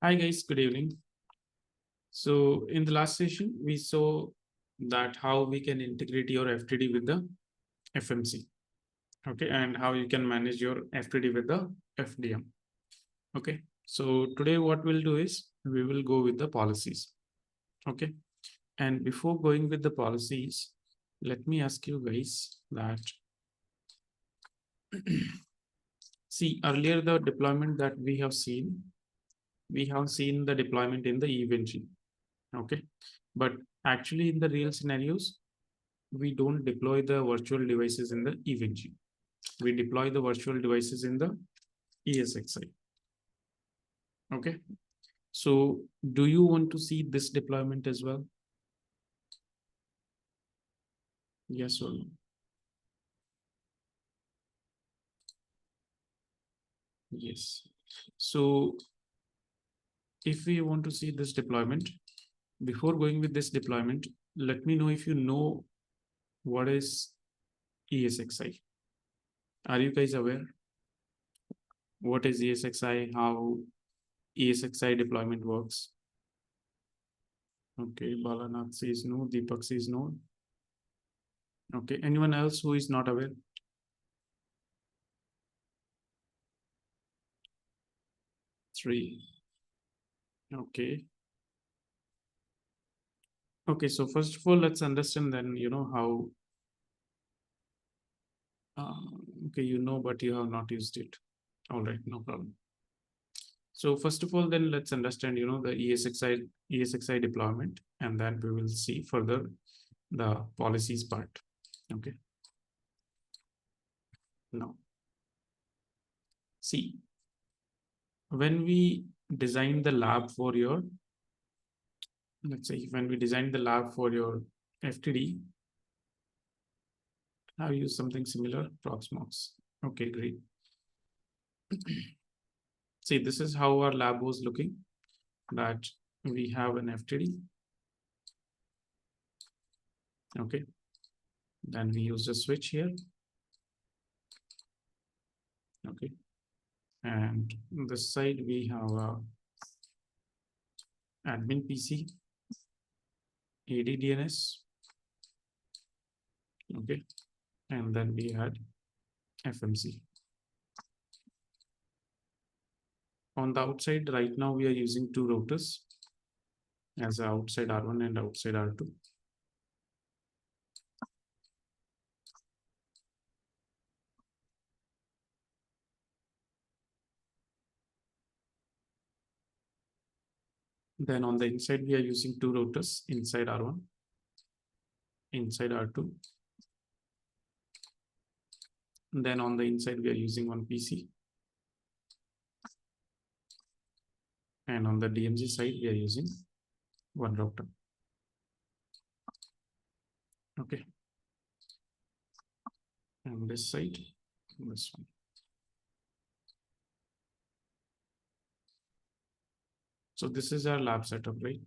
Hi guys, good evening. So in the last session, we saw that how we can integrate your FTD with the FMC, okay, and how you can manage your FTD with the FDM, okay. So today what we'll do is we will go with the policies, okay. And before going with the policies, let me ask you guys that see earlier the deployment that we have seen the deployment in the event, okay, but actually in the real scenarios we don't deploy the virtual devices in the event. We deploy the virtual devices in the ESXi. Okay. So do you want to see this deployment as well? Yes or no? Yes. So if we want to see this deployment, before going with this deployment, let me know if you know what is ESXi. Are you guys aware? What is ESXi? How ESXi deployment works? Okay, Balanath says no, Deepak says no. Okay, anyone else who is not aware? Three. Okay. Okay, so first of all, let's understand then, how, okay, but you have not used it. All right, no problem. So first of all, then let's understand, the ESXi deployment, and then we will see further the policies part. Okay. Now, see, when we design the lab for your, let's say when we design the lab for your FTD, have used something similar, Proxmox. Okay, great. See, this is how our lab was looking, that we have an FTD. Okay. Then we use a switch here. Okay. And on this side, we have a admin PC, ADDNS. Okay. And then we had FMC. On the outside, right now we are using two routers as outside R1 and outside R2. Then on the inside, we are using two routers inside R1, inside R2. And then on the inside, we are using one PC. And on the DMZ side, we are using one router. Okay. And this side, this one. So this is our lab setup, right?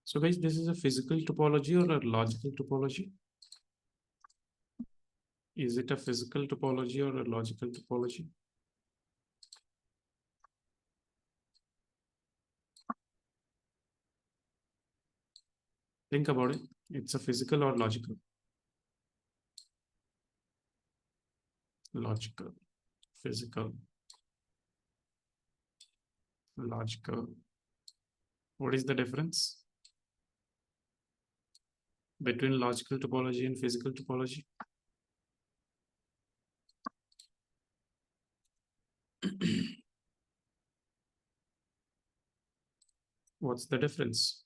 So guys, this is a physical topology or a logical topology? Is it a physical topology or a logical topology? Think about it. It's a physical or logical? Logical, physical, logical. What is the difference between logical topology and physical topology? What's the difference?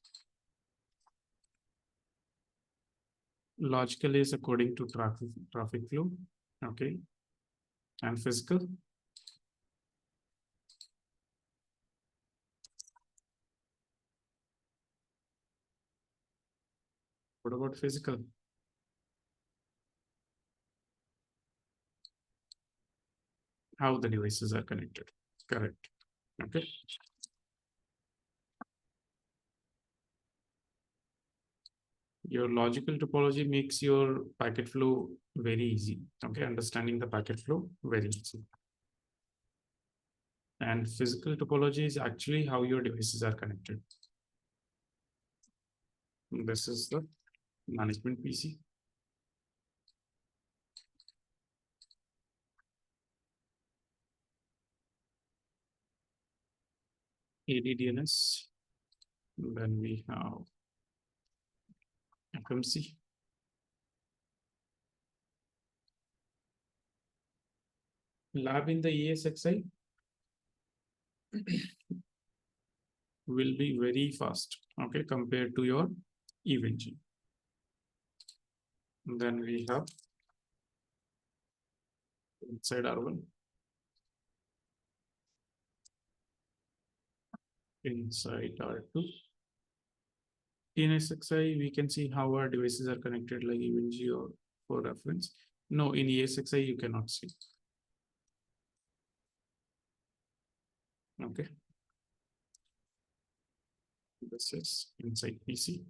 Logical is according to traffic flow. Okay. And physical? What about physical? How the devices are connected. Correct. Okay. your logical topology makes your packet flow very easy. Okay, understanding the packet flow very easy. And physical topology is actually how your devices are connected. This is the management PC. ADDNS. Then we have FMC. Lab in the ESXi will be very fast, okay, compared to your EVNG. Then we have inside R1, inside R2. In ESXi, we can see how our devices are connected like EVNG or for reference. No, in ESXi, you cannot see. Okay. This is inside PC.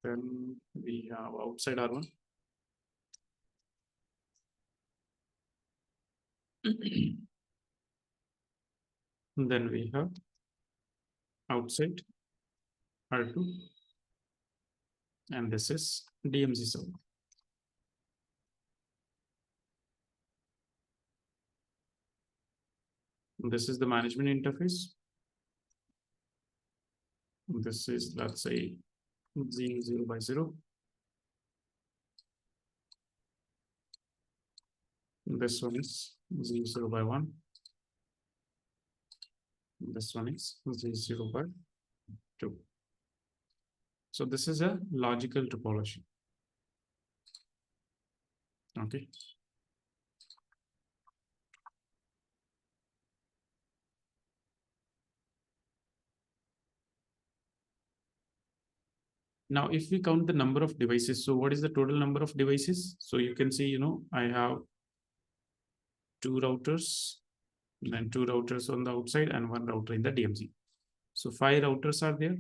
Then we have outside R1. Then we have outside R2. And this is DMZ server. This is the management interface. This is, let's say, Z0/0. This one is Z0/1. This one is Z0/2. So this is a logical topology. Okay. Now, if we count the number of devices, so what is the total number of devices? So you can see, I have two routers, then two routers on the outside and one router in the DMZ. So 5 routers are there,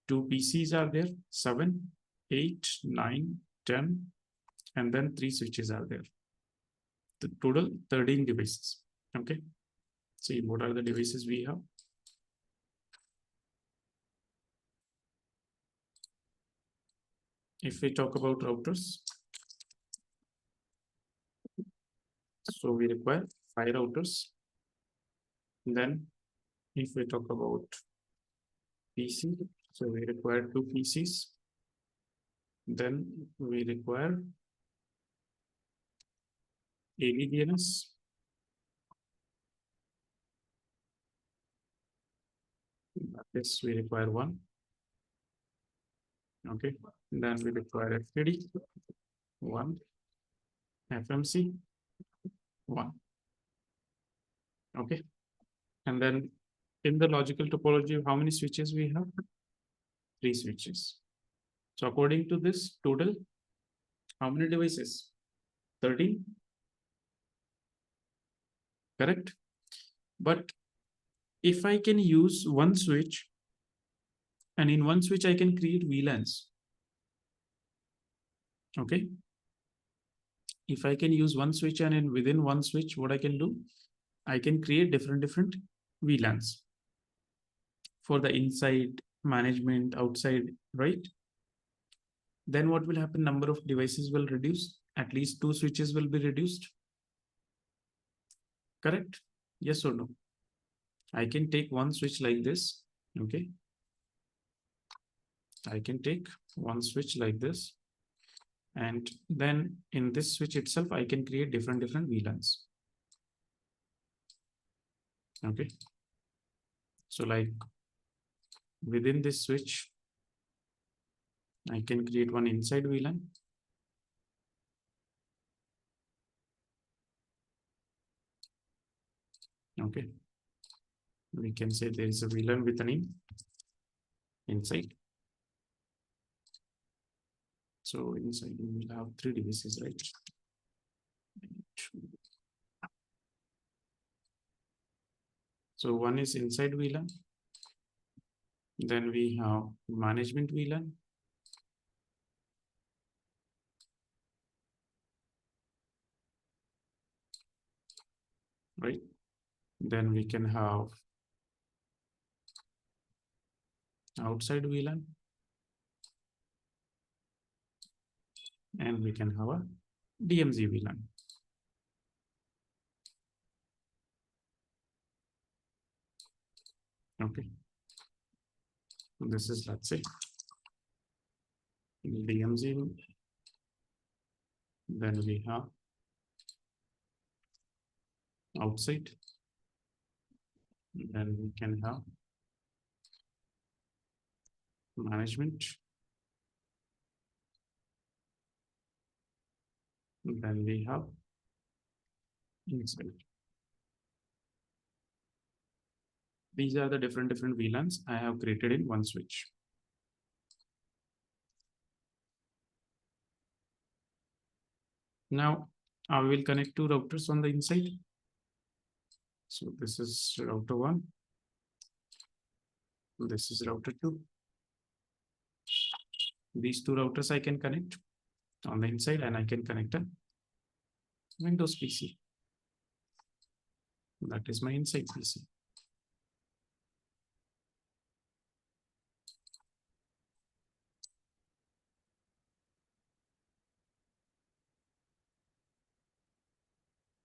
2 PCs are there, 7, 8, 9, 10, and then 3 switches are there. The total 13 devices. Okay. See what are the devices we have. If we talk about routers, so we require 5 routers. Then if we talk about PC, so we require 2 PCs. Then we require AVDNS. This we require 1. Okay. Then we require FTD 1, FMC 1. Okay. And then in the logical topology, how many switches we have? 3 switches. So according to this total, how many devices? 13. Correct. But if I can use one switch, and in one switch I can create VLANs. Okay. If I can use one switch and within one switch, what I can do, I can create different VLANs for the inside management, outside, right? Then what will happen? Number of devices will reduce. At least 2 switches will be reduced. Correct? Yes or no? I can take one switch like this. Okay. I can take one switch like this. And then in this switch itself, I can create different VLANs. Okay. So like within this switch, I can create one inside VLAN. Okay. We can say there is a VLAN with a name inside. So inside we will have 3 devices, right? So one is inside VLAN, Then we have management VLAN. Right. Then we can have outside VLAN. And we can have a DMZ VLAN. Okay. This is, let's say, DMZ. Then we have outside. Then we can have management. Then we have inside. These are the different VLANs I have created in one switch. Now I will connect two routers on the inside. So this is router 1. This is router 2. These two routers I can connect on the inside, and I can connect a Windows PC. That is my inside PC.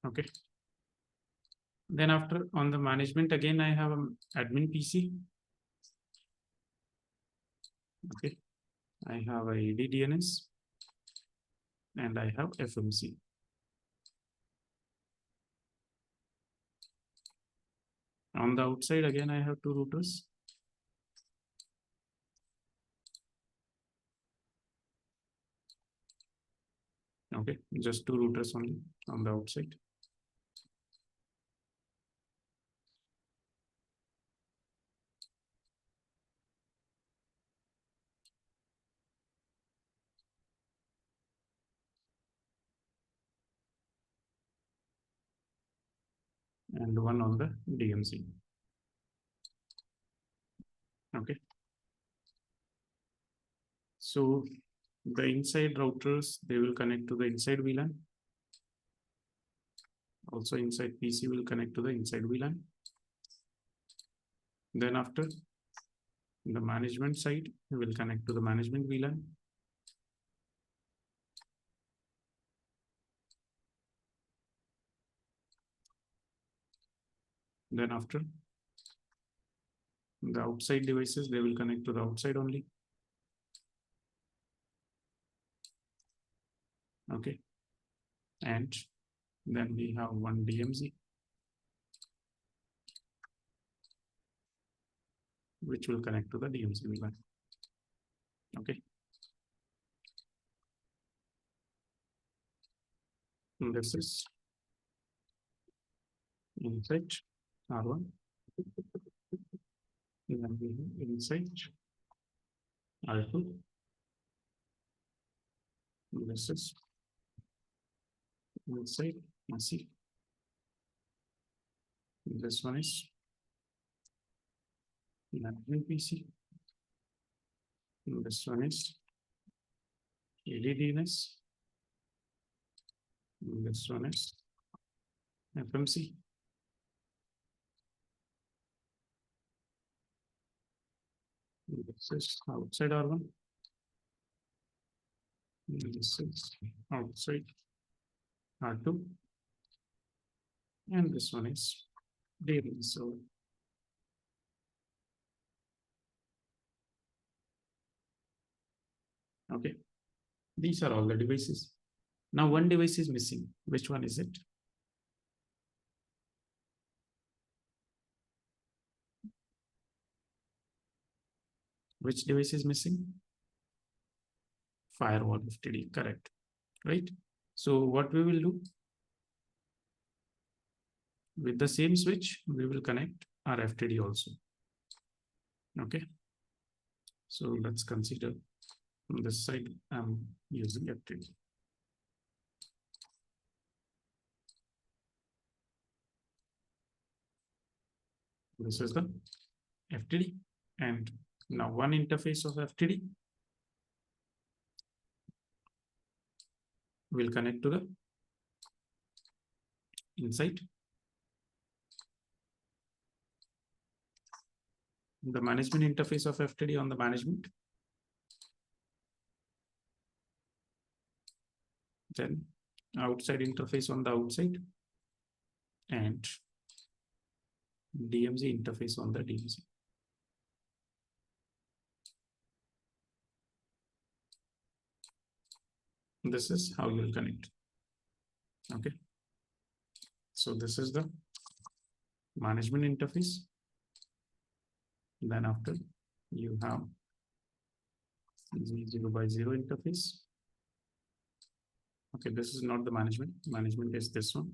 Okay. Then after on the management, again, I have an admin PC. Okay. I have a ADDNS and I have FMC. On the outside, again, I have two routers. Okay, just two routers only on the outside. And one on the DMZ. Okay. So the inside routers, they will connect to the inside VLAN. Also inside PC will connect to the inside VLAN. Then after the management side, we will connect to the management VLAN. Then after the outside devices, they will connect to the outside only. Okay. And then we have one DMZ, which will connect to the DMZ VLAN. Okay. And this is inside R1. And then we have inside R2. This is inside PC. This one is management PC. This one is ADDNS. This one is FMC. This is outside R1. This is outside R2. And this one is DMZ. So okay, these are all the devices. Now one device is missing. Which one is it? Which device is missing? Firewall FTD, correct, right? So what we will do, with the same switch, we will connect our FTD also. Okay. So let's consider on this side, I'm using FTD. This is the FTD and Now one interface of FTD will connect to the inside. The management interface of FTD on the management. Then outside interface on the outside. And DMZ interface on the DMZ. This is how you'll connect. Okay. So this is the management interface. Then after you have 0x0 interface. Okay, this is not the management. Management is this one.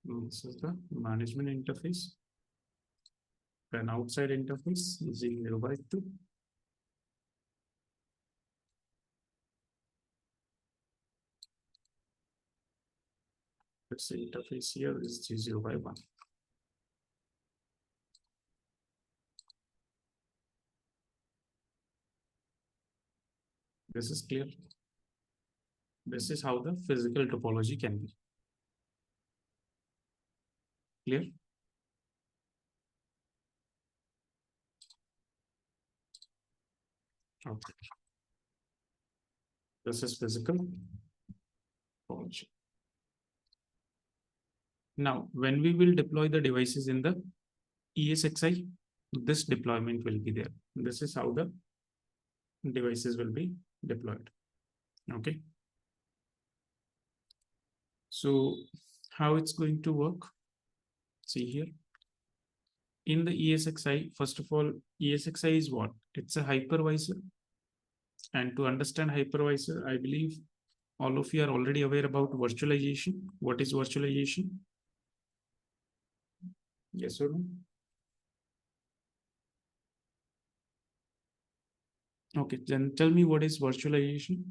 This is the management interface. Then outside interface is 0x2. Let's say interface here is 0x1. This is clear. This is how the physical topology can be. Clear? Okay. This is physical topology. Now, when we will deploy the devices in the ESXi, this deployment will be there. This is how the devices will be deployed. Okay. So how it's going to work? See here. In the ESXi, first of all, ESXi is what? It's a hypervisor. And to understand hypervisor, I believe all of you are already aware about virtualization. What is virtualization? Yes or no? Okay, then tell me what is virtualization?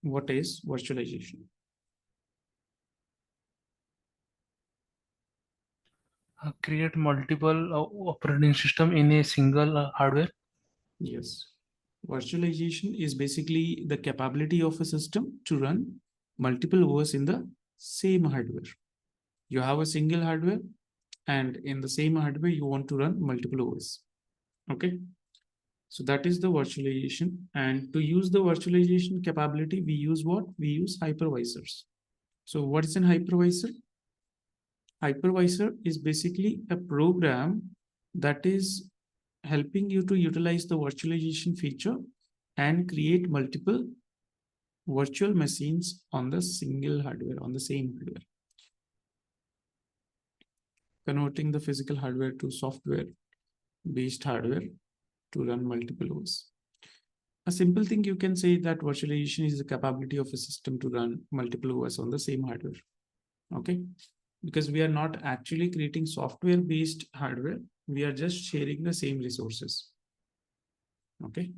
What is virtualization? Create multiple operating system in a single hardware. Yes. Virtualization is basically the capability of a system to run multiple OS in the same hardware. You have a single hardware, and in the same hardware, you want to run multiple OS. Okay. So that is the virtualization. And to use the virtualization capability, we use what? We use hypervisors. So what is an hypervisor? Hypervisor is basically a program that is helping you to utilize the virtualization feature and create multiple virtual machines on the single hardware, on the same hardware. Converting the physical hardware to software-based hardware to run multiple OS. A simple thing you can say that virtualization is the capability of a system to run multiple OS on the same hardware. Okay, because we are not actually creating software-based hardware. We are just sharing the same resources. Okay.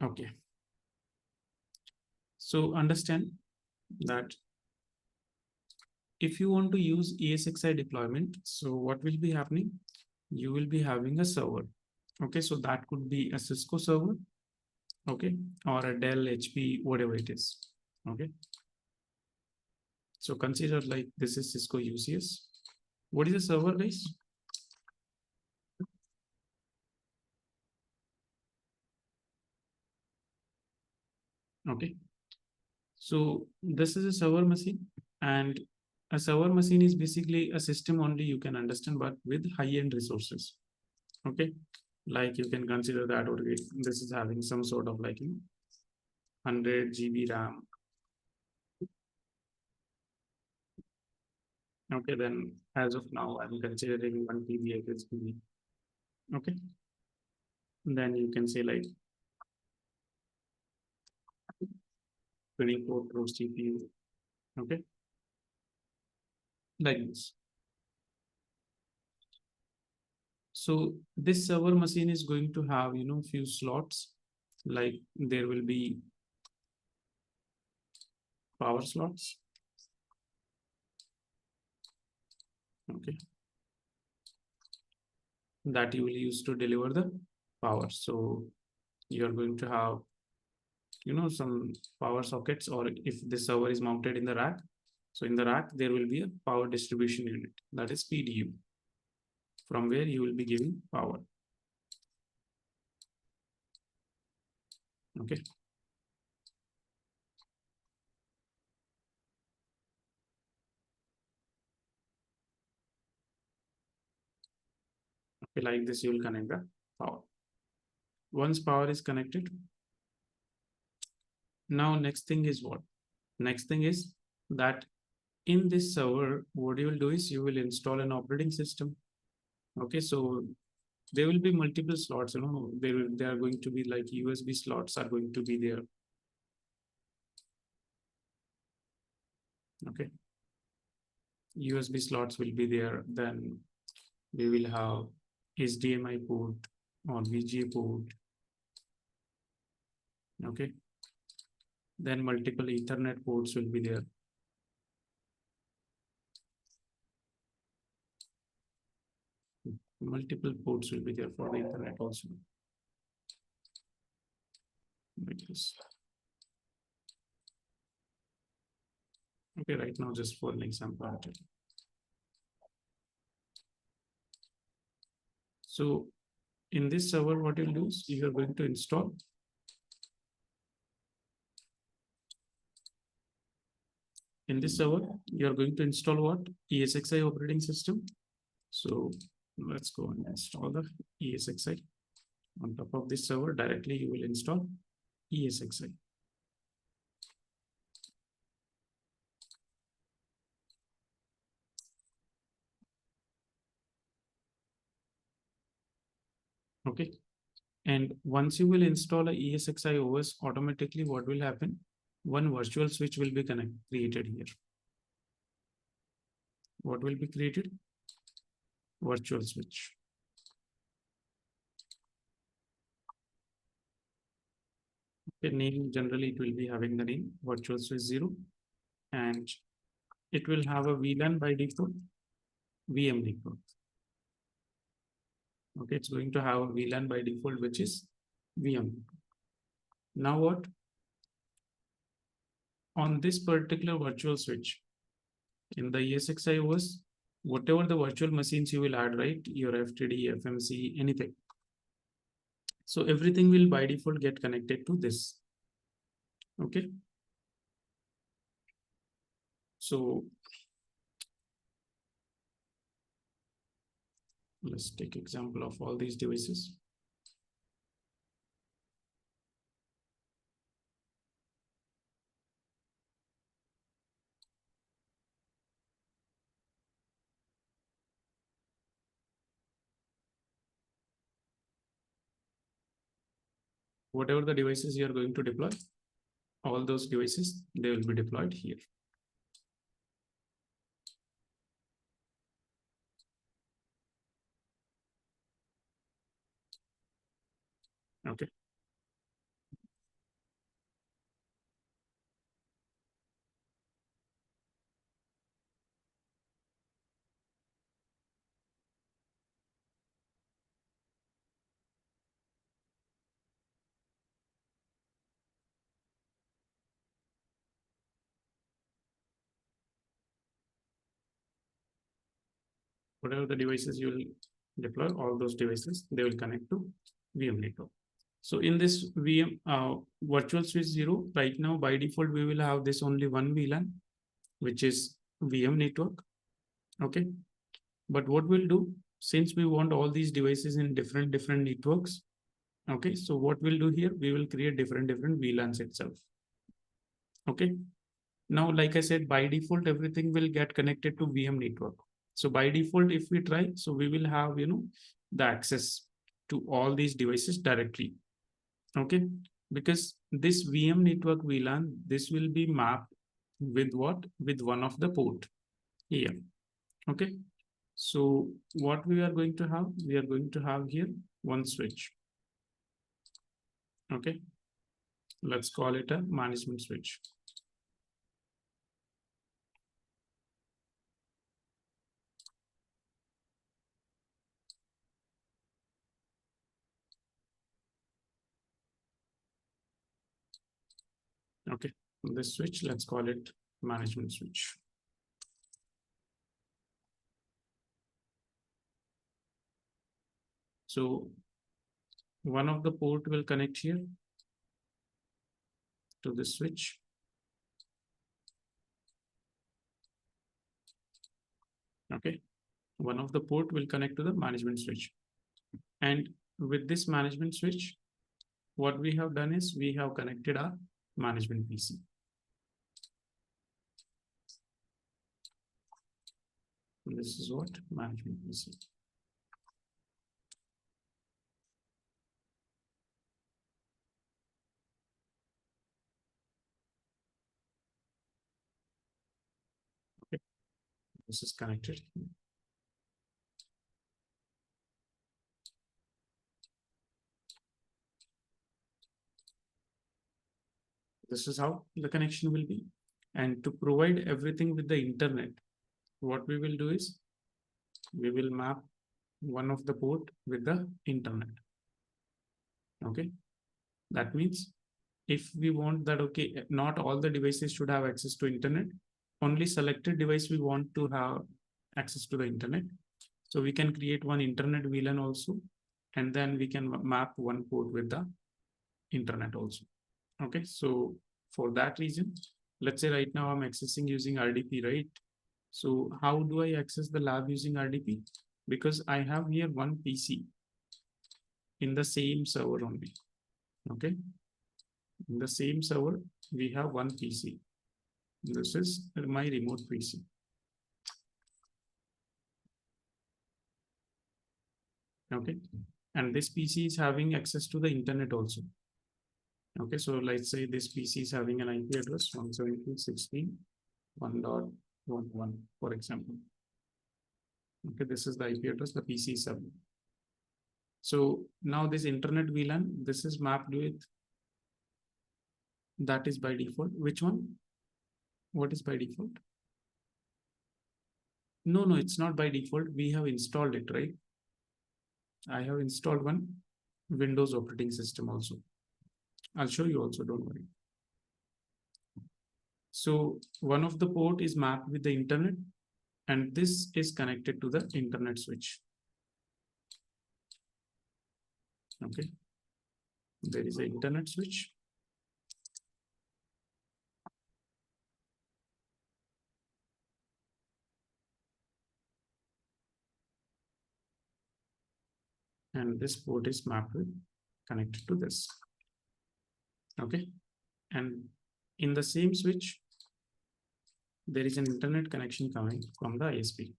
Okay. So understand that if you want to use ESXi deployment, so what will be happening? You will be having a server. Okay, so that could be a Cisco server, okay, or a Dell, HP, whatever it is. Okay. So consider like this is Cisco UCS. What is a server, guys? Okay. So this is a server machine, and a server machine is basically a system only you can understand, but with high-end resources. Okay. Like you can consider that, or this is having some sort of like 100 GB RAM. Okay, then as of now, I'm considering 1 TB SSD. Okay. Then you can say like 24 Pro CPU. Okay. Like this. So this server machine is going to have, few slots, like there will be power slots. Okay. That you will use to deliver the power. So you are going to have, some power sockets, or if the server is mounted in the rack. So in the rack, there will be a power distribution unit, that is PDU, from where you will be giving power. Okay. Okay, like this, you will connect the power. Once power is connected, now next thing is what? Next thing is that in this server, what you will do is you will install an operating system. Okay, so there will be multiple slots, there are going to be like USB slots are going to be there. Okay. USB slots will be there. Then we will have HDMI port or VGA port. Okay. Then multiple Ethernet ports will be there. Multiple ports will be there for the Ethernet also. Like this. Okay, right now just for an example. So in this server, what you'll do is you are going to install in this server, you are going to install what? ESXi operating system. So let's go and install the ESXi. On top of this server, directly you will install ESXi. Okay. And once you will install a ESXi OS, automatically what will happen? One virtual switch will be created here. What will be created? Virtual switch. The name, generally it will be having the name virtual switch 0, and it will have a VLAN by default, VM default. Okay, it's going to have a VLAN by default, which is VM. Now what? On this particular virtual switch, in the ESXi OS, whatever the virtual machines you will add, right? Your FTD, FMC, anything. So everything will by default get connected to this. Okay. So let's take example of all these devices. Whatever the devices you are going to deploy, all those devices, they will be deployed here. Okay. Whatever the devices you will deploy, all those devices, they will connect to VM network. So in this VM virtual switch 0, right now by default, we will have this only one VLAN, which is VM network. Okay. But what we'll do, since we want all these devices in different networks, okay, so what we'll do here, we will create different VLANs itself. Okay. Now, like I said, by default, everything will get connected to VM network. So by default, if we try, so we will have, the access to all these devices directly. Okay. Because this VM network VLAN, this will be mapped with what? With one of the port here. Okay. So what we are going to have, we are going to have here one switch. Okay. Let's call it a management switch. Okay, this switch, let's call it management switch. So one of the port will connect here to this switch. Okay, one of the port will connect to the management switch. And with this management switch, what we have done is we have connected our management PC. This is what management PC. Okay, this is connected. This is how the connection will be. And to provide everything with the internet, what we will do is we will map one of the port with the internet. Okay, that means if we want that, okay, not all the devices should have access to internet, only selected device we want to have access to the internet. So we can create one internet VLAN also, and then we can map one port with the internet also. Okay, so for that reason, let's say right now I'm accessing using RDP, right? So how do I access the lab using RDP? Because I have here one PC in the same server only. Okay, in the same server, we have one PC. This is my remote PC. Okay, and this PC is having access to the internet also. Okay, so let's say this PC is having an IP address 172.1.11, for example. Okay, this is the IP address the PC is having. So now this internet VLAN, this is mapped with, that is by default. Which one? What is by default? No, it's not by default. We have installed it, right? I have installed one Windows operating system also. I'll show you also, don't worry. So one of the port is mapped with the internet, and this is connected to the internet switch. Okay, there is an internet switch. And this port is mapped with, connected to this. Okay, and in the same switch, there is an internet connection coming from the ISP.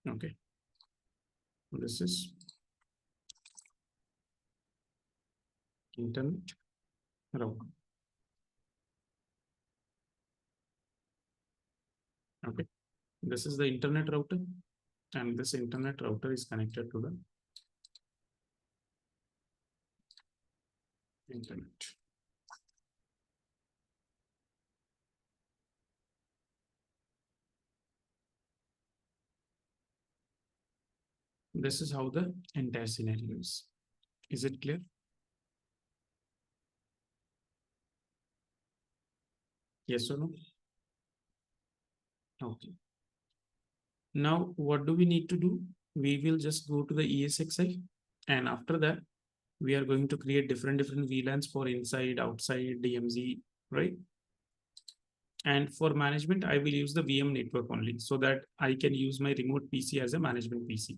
Okay, this is internet router. Okay, this is the internet router, and this internet router is connected to the internet. This is how the entire scenario is. Is it clear? Yes or no? Okay. Now, what do we need to do? We will just go to the ESXi, and after that, we are going to create different VLANs for inside, outside, DMZ, right? And for management, I will use the VM network only, so that I can use my remote PC as a management PC.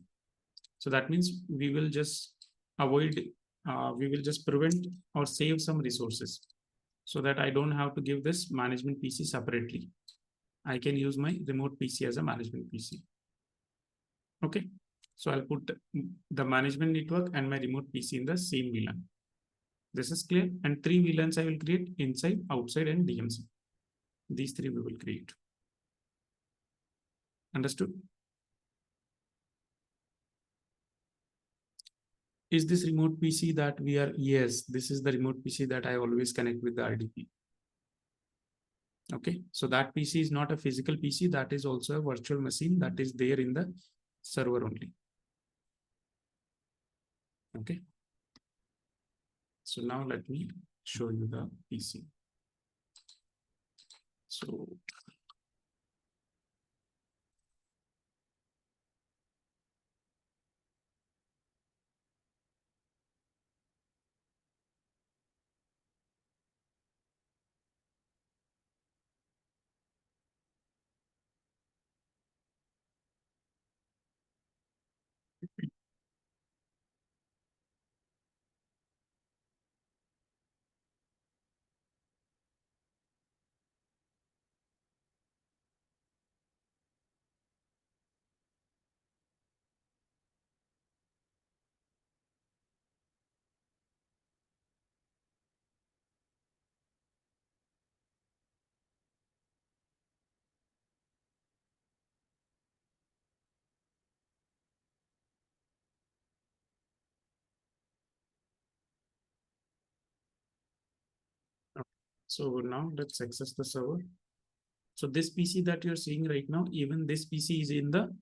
So that means we will just avoid, we will just prevent or save some resources, so that I don't have to give this management PC separately. I can use my remote PC as a management PC. Okay, so I'll put the management network and my remote PC in the same VLAN. This is clear. And 3 VLANs I will create: inside, outside, and DMZ. These 3 we will create. Understood? Is this remote PC that we are? Yes, this is the remote PC that I always connect with the RDP. Okay, so that PC is not a physical PC. That is also a virtual machine that is there in the server only. Okay. So now let me show you the PC. So okay. So now let's access the server. So this PC that you're seeing right now, even this PC is in the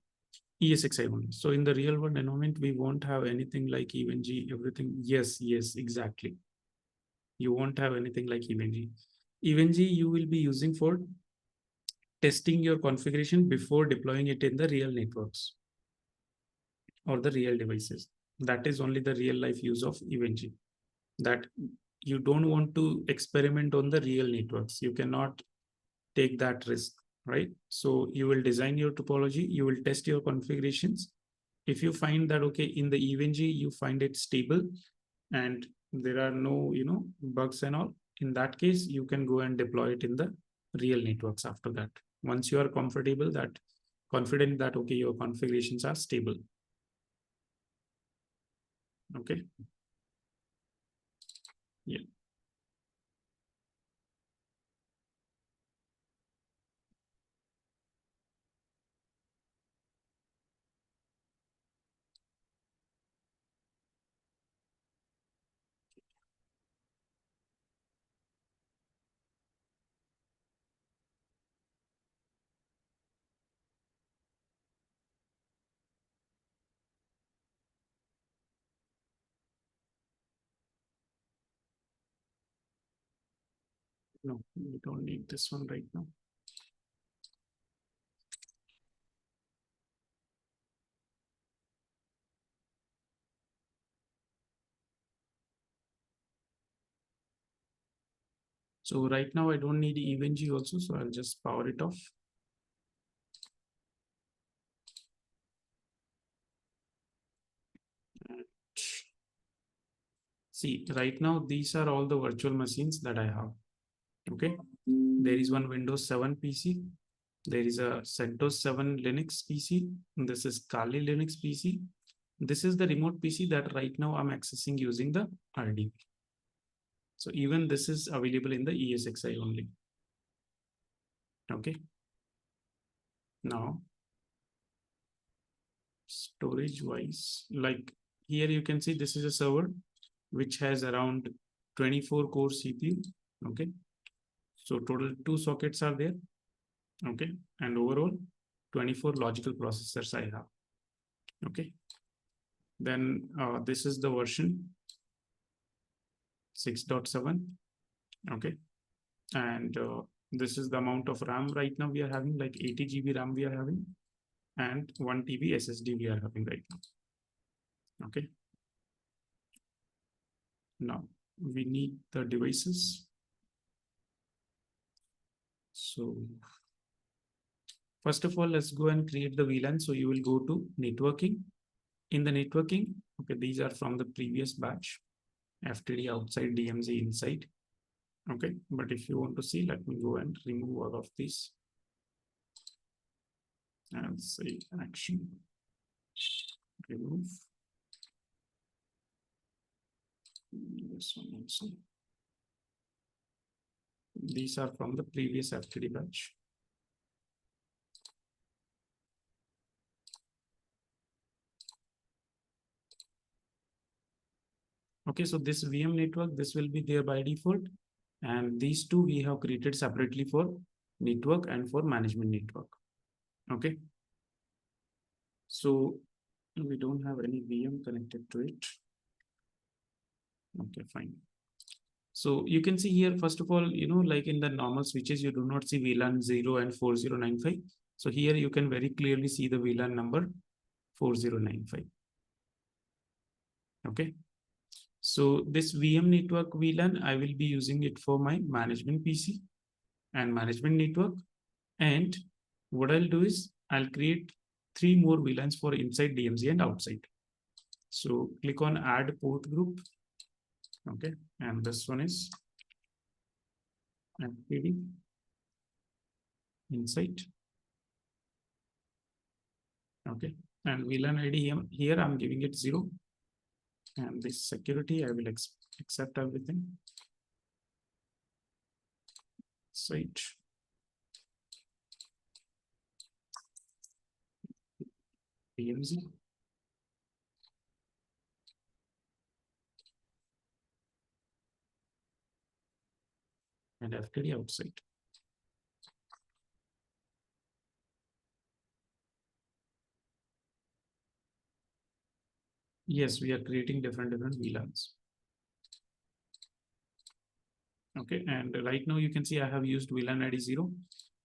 ESXi only. So in the real world environment, we won't have anything like EVNG, everything. Yes, yes, exactly. You won't have anything like EVNG. EVNG you will be using for testing your configuration before deploying it in the real networks or the real devices. That is only the real life use of EVNG. That you don't want to experiment on the real networks. You cannot take that risk, right? So you will design your topology, you will test your configurations. If you find that, okay, in the EVNG, you find it stable and there are no, bugs and all, in that case, you can go and deploy it in the real networks after that. Once you are confident that, okay, your configurations are stable. Okay. Yeah. No, we don't need this one right now. So right now I don't need EVNG also, so I'll just power it off. See, right now, these are all the virtual machines that I have. Okay. There is one Windows 7 PC. There is a CentOS 7 Linux PC. This is Kali Linux PC. This is the remote PC that right now I'm accessing using the RDP. So even this is available in the ESXi only. Okay. Now, storage wise, like here you can see this is a server which has around 24 core CPU. Okay. So total 2 sockets are there. Okay. And overall 24 logical processors I have. Okay. Then this is the version 6.7. Okay. And this is the amount of RAM right now we are having, like 80 GB RAM we are having, and 1 TB SSD we are having right now. Okay. Now we need the devices. So first of all, let's go and create the VLAN. So you will go to networking. In the networking, okay, these are from the previous batch. FTD outside, DMZ inside. Okay, but if you want to see, let me go and remove all of these. And say action, remove. This one also. These are from the previous FTD batch. Okay, so this VM network, this will be there by default. And these two we have created separately for network and for management network. Okay. So we don't have any VM connected to it. Okay, fine. So you can see here, first of all, like in the normal switches, you do not see VLAN 0 and 4095. So here you can very clearly see the VLAN number 4095. Okay. So this VM network VLAN, I will be using it for my management PC and management network. And what I'll do is I'll create 3 more VLANs for inside DMZ and outside. So click on add port group. Okay. And this one is FPD inside. Okay. And VLAN ID here I'm giving it 0. And this security, I will accept everything. Site. DMZ. And FTD outside. Yes, we are creating different VLANs. Okay, and right now you can see I have used VLAN ID 0.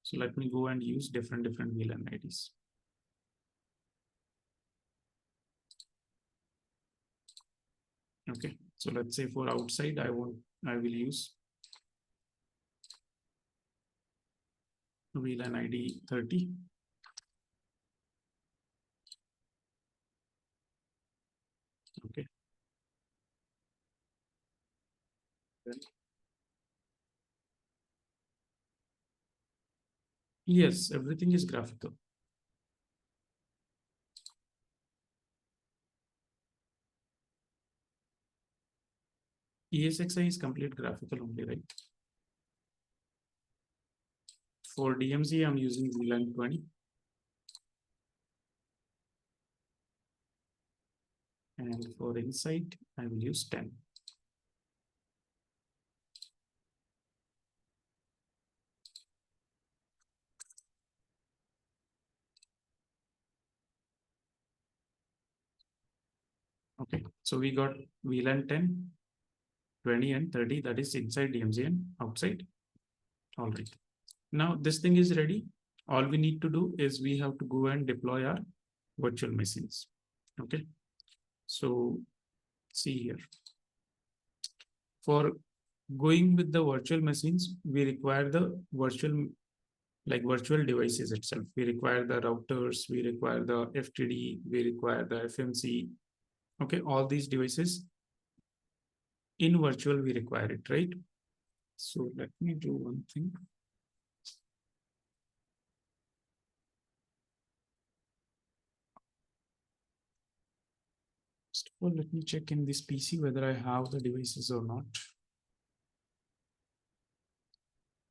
So let me go and use different VLAN IDs. Okay, so let's say for outside, I will use VLAN ID 30. Okay. Yes, everything is graphical. ESXi is complete graphical only, right? For DMZ, I'm using VLAN 20. And for inside, I will use 10. Okay, so we got VLAN 10, 20, and 30. That is inside DMZ and outside. All right. Now this thing is ready. All we need to do is we have to go and deploy our virtual machines. Okay. So see here. For going with the virtual machines, we require the virtual devices itself. We require the routers, we require the FTD, we require the FMC. Okay, all these devices in virtual, we require it, right? So let me do one thing. First of all, let me check in this PC whether I have the devices or not.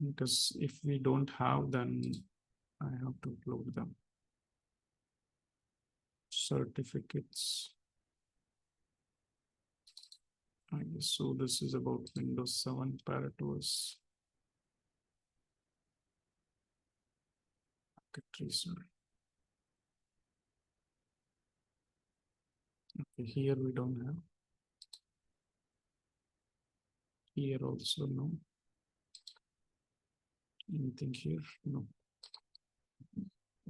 Because if we don't have, then I have to upload them. Certificates. I guess so. This is about Windows 7 Paratos. Packet tracer. Okay, here we don't have. Here also no. Anything here? No.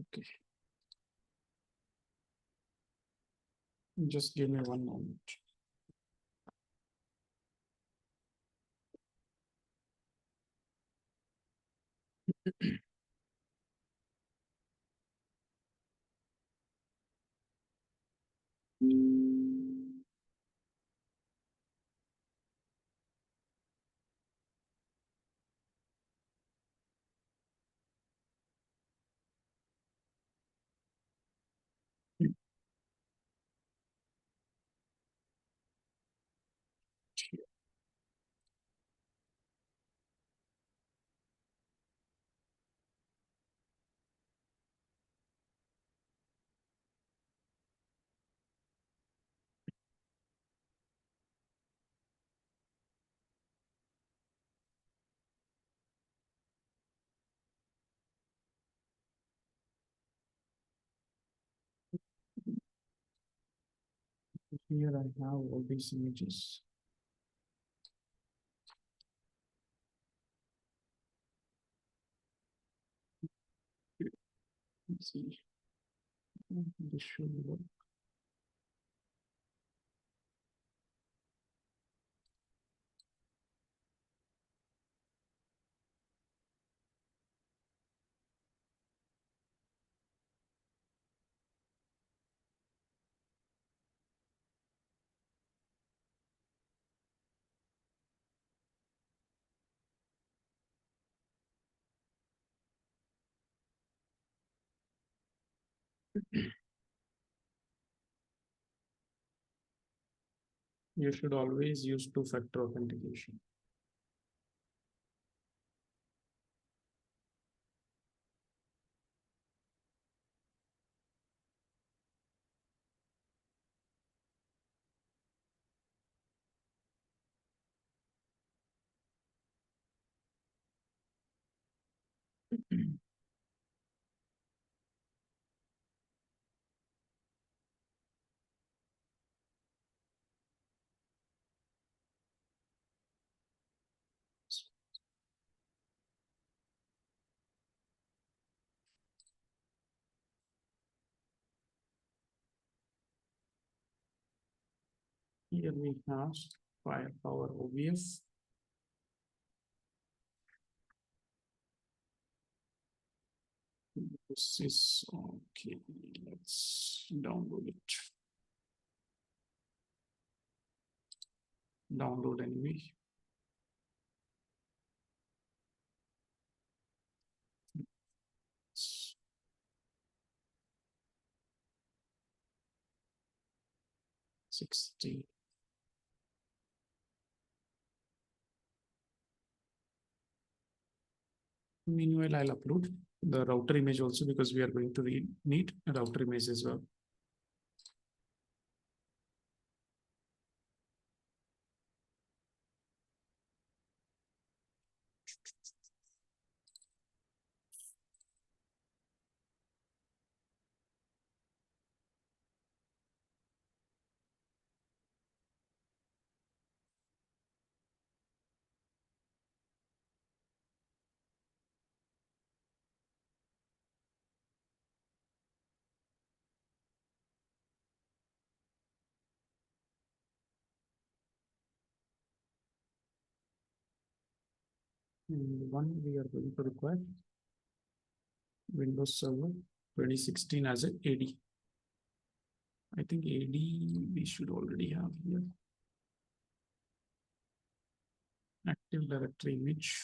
Okay. Just give me one moment. Here I have all these images. Let's see. This should work. You should always use two-factor authentication. Here we have firepower OBS. This is okay. Let's download it. Download anyway. It's 60. Meanwhile, I'll upload the router image also because we are going to need a router image as well. And one we are going to require Windows Server 2016 as an AD. I think AD we should already have here. Active Directory image,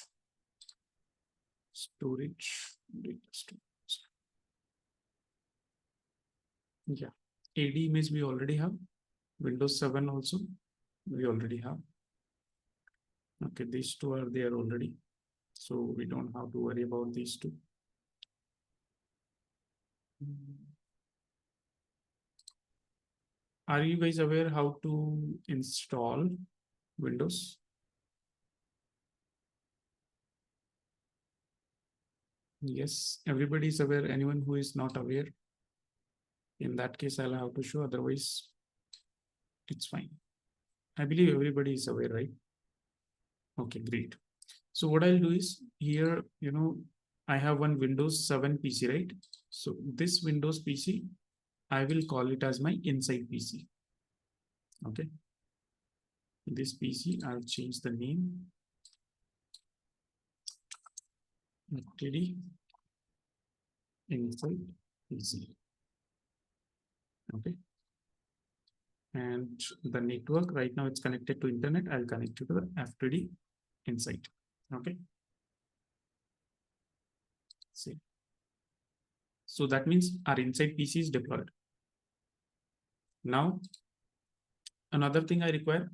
storage, data storage. Yeah, AD image we already have. Windows 7 also we already have. Okay, these two are there already. So we don't have to worry about these two. Are you guys aware how to install Windows? Yes, everybody is aware. Anyone who is not aware, in that case, I'll have to show. Otherwise, it's fine. I believe everybody is aware, right? Okay, great. So what I'll do is here, I have one Windows 7 PC, right? So this Windows PC, I will call it as my inside PC. Okay. This PC, I'll change the name. TD inside PC. Okay. And the network right now it's connected to internet. I'll connect to the FTD inside. Okay. See. So that means our inside PC is deployed. Now, another thing I require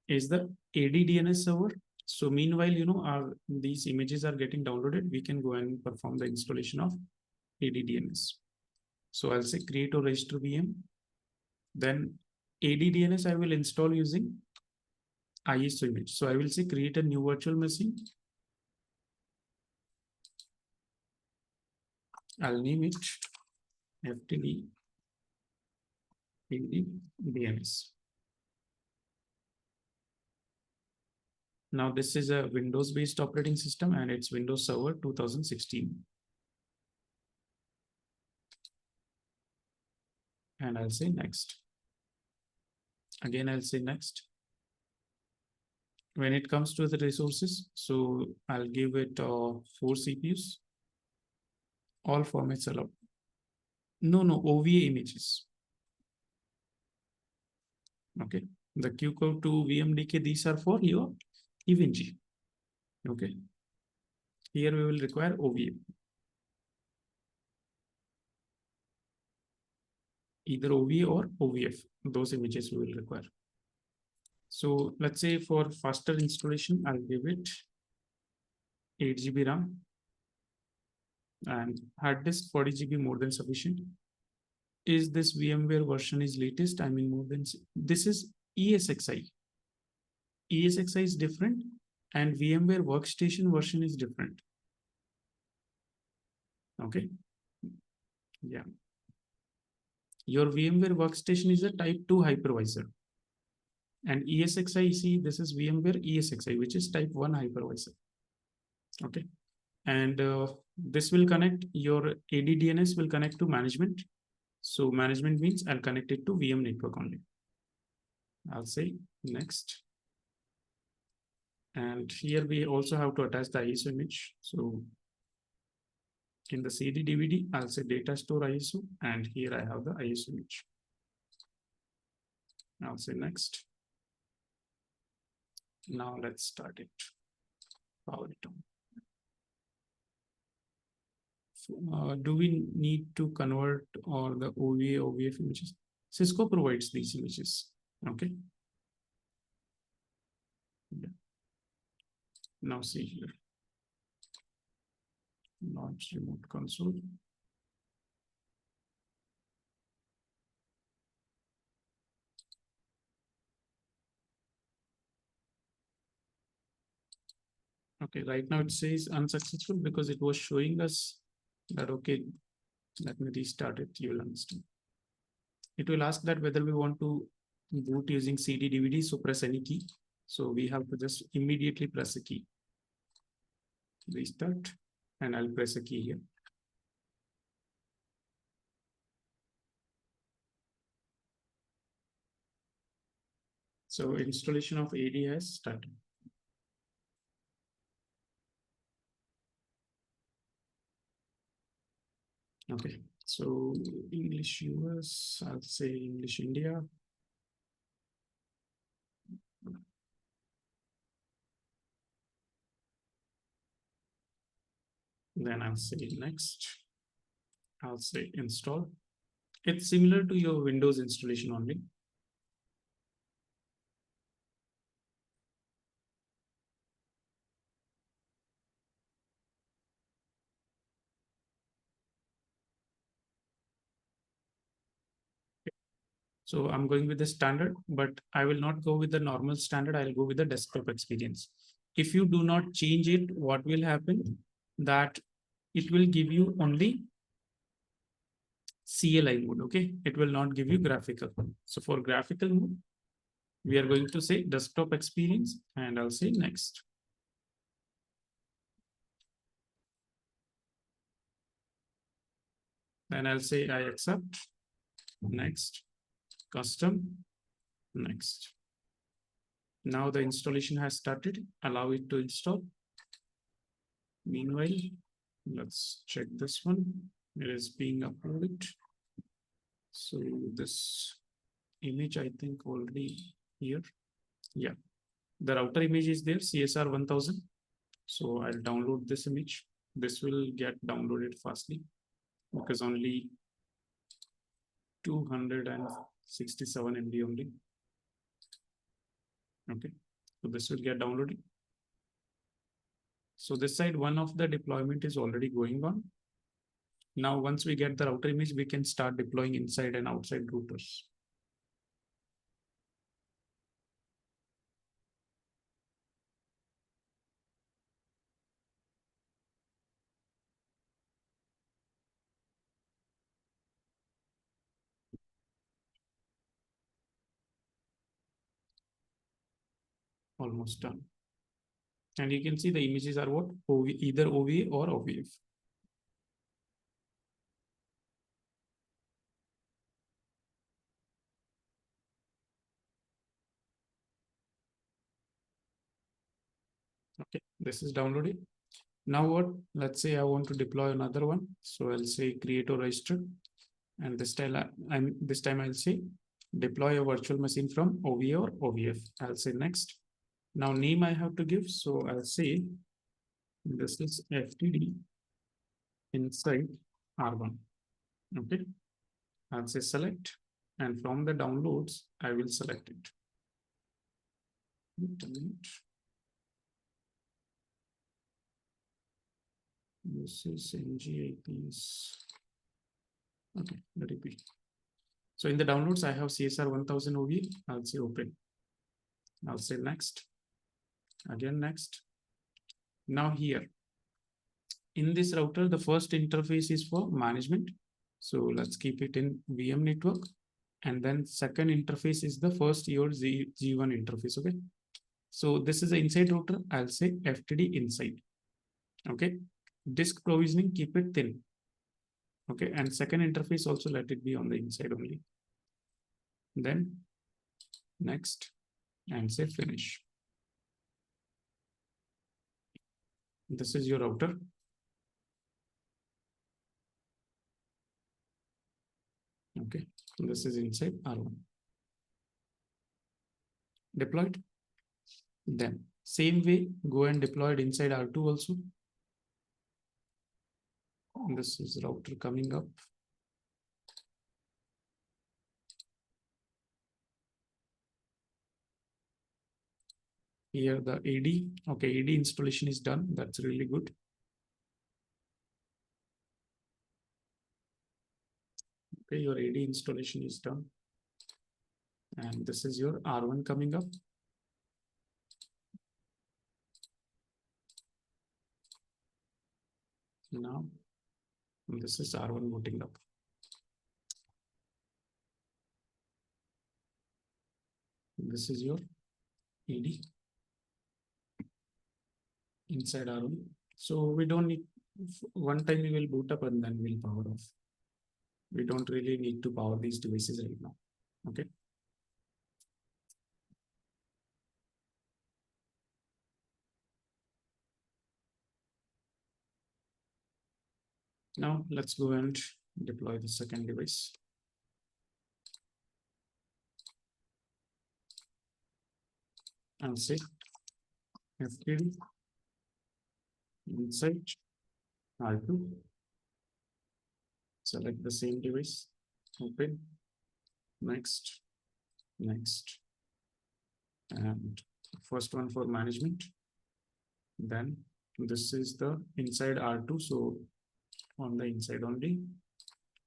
is the ADDNS server. So meanwhile, these images are getting downloaded, we can go and perform the installation of ADDNS. So I'll say create or register VM. Then ADDNS I will install using ISO image. So I will say create a new virtual machine. I'll name it FTD ADDNS. Now this is a Windows based operating system and it's Windows Server 2016. and I'll say next. Again, I'll say next. When it comes to the resources, so I'll give it 4 CPUs, all formats allowed. No, OVA images. Okay, the Q code to VMDK, these are for your EVNG. Okay, here we will require OVA. Either OVA or OVF, those images we will require. So let's say for faster installation, I'll give it 8 GB RAM and hard disk 40 GB more than sufficient. Is this VMware version is latest? I mean, more than this is ESXi. ESXi is different and VMware Workstation version is different. Okay. Yeah. Your VMware Workstation is a type 2 hypervisor. And ESXi, see, this is VMware ESXi, which is type 1 hypervisor. Okay. And this will connect your ADDNS will connect to management. So management means I'll connect it to VM network only. I'll say next. And here we also have to attach the ISO image. So in the CD DVD, I'll say data store ISO, and here I have the ISO image. I'll say next. Now let's start it. Power it on. Do we need to convert all the OVA, OVF images? Cisco provides these images. Okay. Yeah. Now see here. Launch remote console. Okay, right now it says unsuccessful because it was showing us that, okay, let me restart it, you will understand. It will ask that whether we want to boot using CD DVD, so press any key. So we have to just immediately press a key. Restart, and I'll press a key here. So installation of AD has started. Okay, so English US, I'll say English India. Then I'll say next. I'll say install. It's similar to your Windows installation only. So I'm going with the standard, but I will not go with the normal standard. I'll go with the desktop experience. If you do not change it, what will happen? That it will give you only CLI mode. Okay, it will not give you graphical. So for graphical mode, we are going to say desktop experience, and I'll say next. Then I'll say I accept, next, custom, next. Now the installation has started. Allow it to install. Meanwhile, let's check this one. It is being uploaded. So this image, I think already here. Yeah, the router image is there, CSR 1000. So I'll download this image. This will get downloaded fastly because only 267 MB only. Okay, so this will get downloaded. So this side, one of the deployment is already going on. Now, once we get the router image, we can start deploying inside and outside routers. Almost done. And you can see the images are what? Either OVA or OVF. Okay, this is downloaded. Now what? Let's say I want to deploy another one. So I'll say create a register, and this time I'll say deploy a virtual machine from OVA or OVF. I'll say next. Now name I have to give. So I'll say this is FTD inside R1. Okay. I'll say select, and from the downloads, I will select it. This is NGIPs. Okay, repeat. So in the downloads, I have CSR 1000 OV. I'll say open. I'll say next. Again, next. Now here, in this router, the first interface is for management. So let's keep it in VM network. And then second interface is the first your G1 interface. Okay. So this is the inside router. I'll say FTD inside. Okay. Disk provisioning, keep it thin. Okay. And second interface also let it be on the inside only. Then next and say finish. This is your router. Okay. This is inside R1. Deployed. Then same way, go and deploy it inside R2 also. This is router coming up. Here the AD, okay, AD installation is done. That's really good. Okay, your AD installation is done. And this is your R1 coming up. Now, this is R1 booting up. This is your AD inside R1. So we don't need, one time we will boot up and then we'll power off. We don't really need to power these devices right now. Okay. Now let's go and deploy the second device. And say FTD inside R2. Select the same device. Open. Next. Next. And first one for management. Then this is the inside R2. So on the inside only.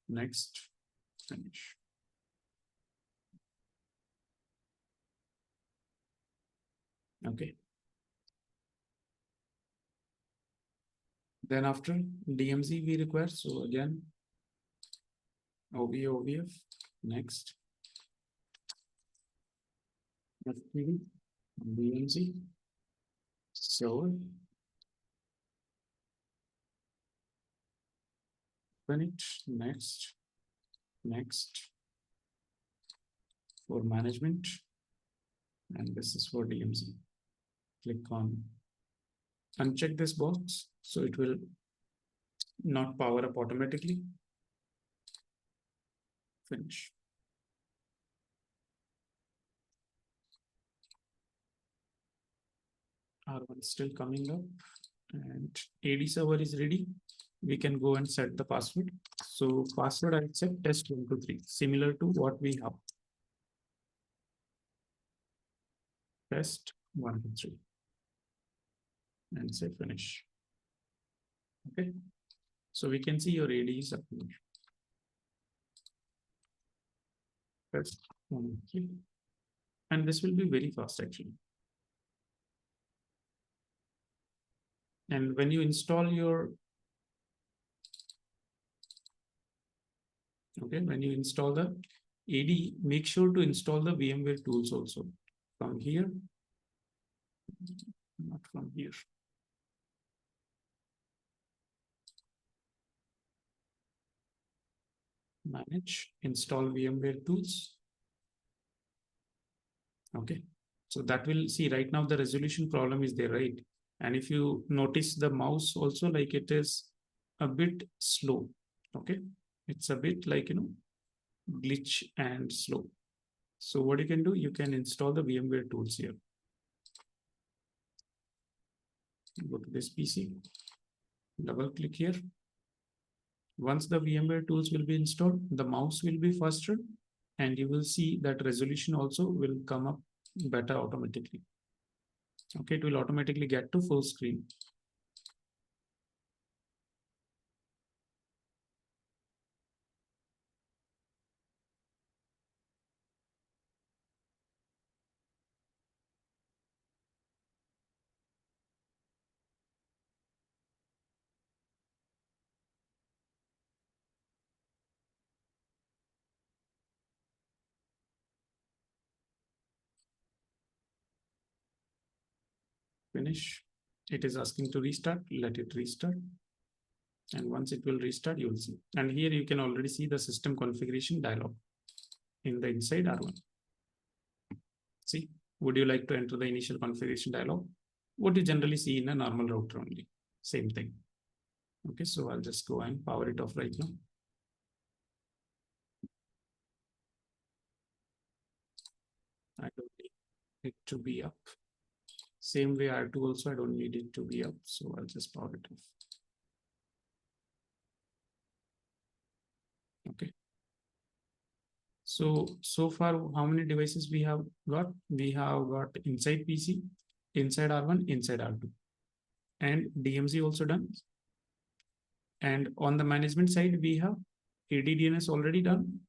Next. Finish. Okay. Then after DMZ we require. So again, OVF. Next. FTD. DMZ. Server. Open it. Next. Next. For management. And this is for DMZ. Click on uncheck this box, so it will not power up automatically. Finish. R1 still coming up, and AD server is ready. We can go and set the password. So password I set test123, similar to what we have. Test123. And say finish. Okay. So we can see your AD is up here. Test123. And this will be very fast actually. And when you install your, okay, when you install the AD, make sure to install the VMware tools also. From here, not from here. Manage, install VMware tools. Okay, so that will see right now the resolution problem is there, right? And if you notice the mouse also, like it is a bit slow. Okay, it's a bit like, glitch and slow. So what you can do, you can install the VMware tools here. Go to this PC, double click here. Once the VMware tools will be installed, the mouse will be faster, and you will see that resolution also will come up better automatically. Okay, it will automatically get to full screen. Finish. It is asking to restart. Let it restart. And once it will restart, you will see. And here you can already see the system configuration dialog in the inside R1. See, would you like to enter the initial configuration dialog? What you generally see in a normal router only. Same thing. Okay, so I'll just go and power it off right now. I don't need it to be up. Same way R2 also, I don't need it to be up. So I'll just power it off. Okay. So far, how many devices we have got? We have got inside PC, inside R1, inside R2, and DMZ also done. And on the management side, we have ADDNS already done.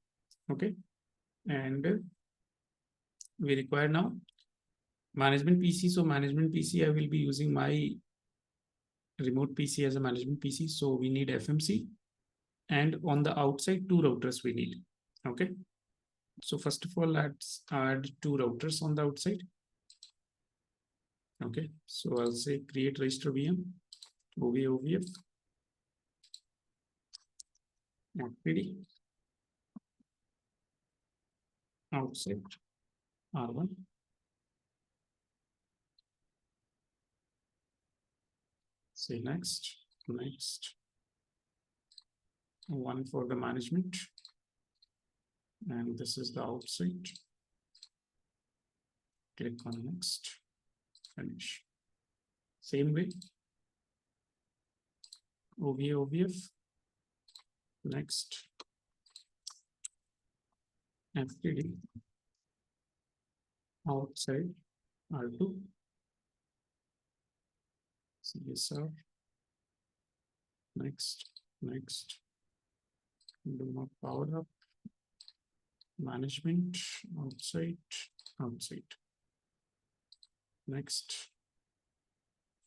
Okay. And we require now management PC. So management PC, I will be using my remote PC as a management PC. So we need FMC. And on the outside, 2 routers we need. Okay. So first of all, let's add 2 routers on the outside. Okay. So I'll say create register VM, OVF, FPD, outside R1. Say next, next. One for the management. And this is the outside. Click on next, finish. Same way. OVF, next. FTD, outside R2. CSR, next, next. Do not power up. Management, outside, outside. Next,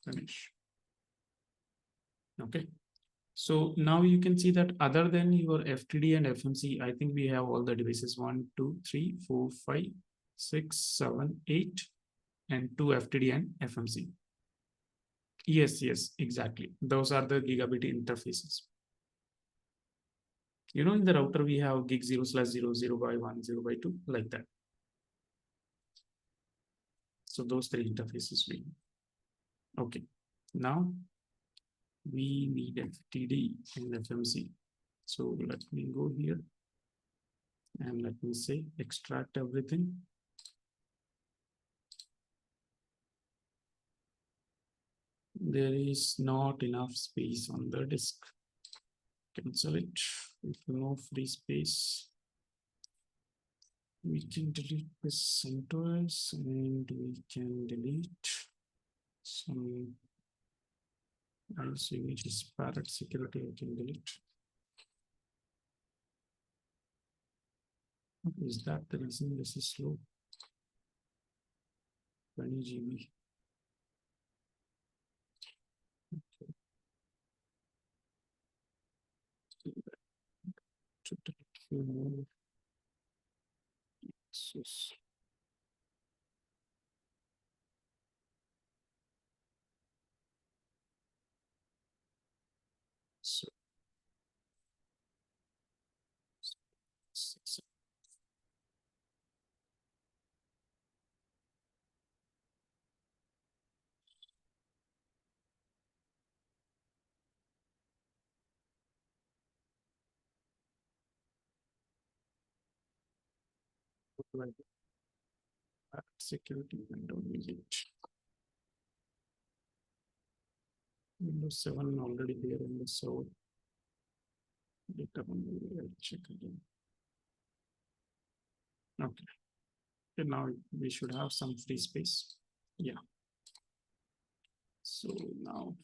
finish. Okay. So now you can see that other than your FTD and FMC, I think we have all the devices 1, 2, 3, 4, 5, 6, 7, 8, and 2 FTD and FMC. Yes, exactly. Those are the gigabit interfaces. In the router, we have gig 0/0, 0/1, 0/2, like that. So those 3 interfaces we need. Okay. Now we need FTD and FMC. So let me go here and let me say extract everything. There is not enough space on the disk. Cancel it. If no free space, we can delete this CentOS and we can delete some else images, parrot security, I can delete. Is that the reason this is slow? 20 GB. Okay. To delete few more. So Security window visit. Windows 7 already there in the server. Data bundle, I'll check again. Okay. Okay, now we should have some free space. Yeah. So now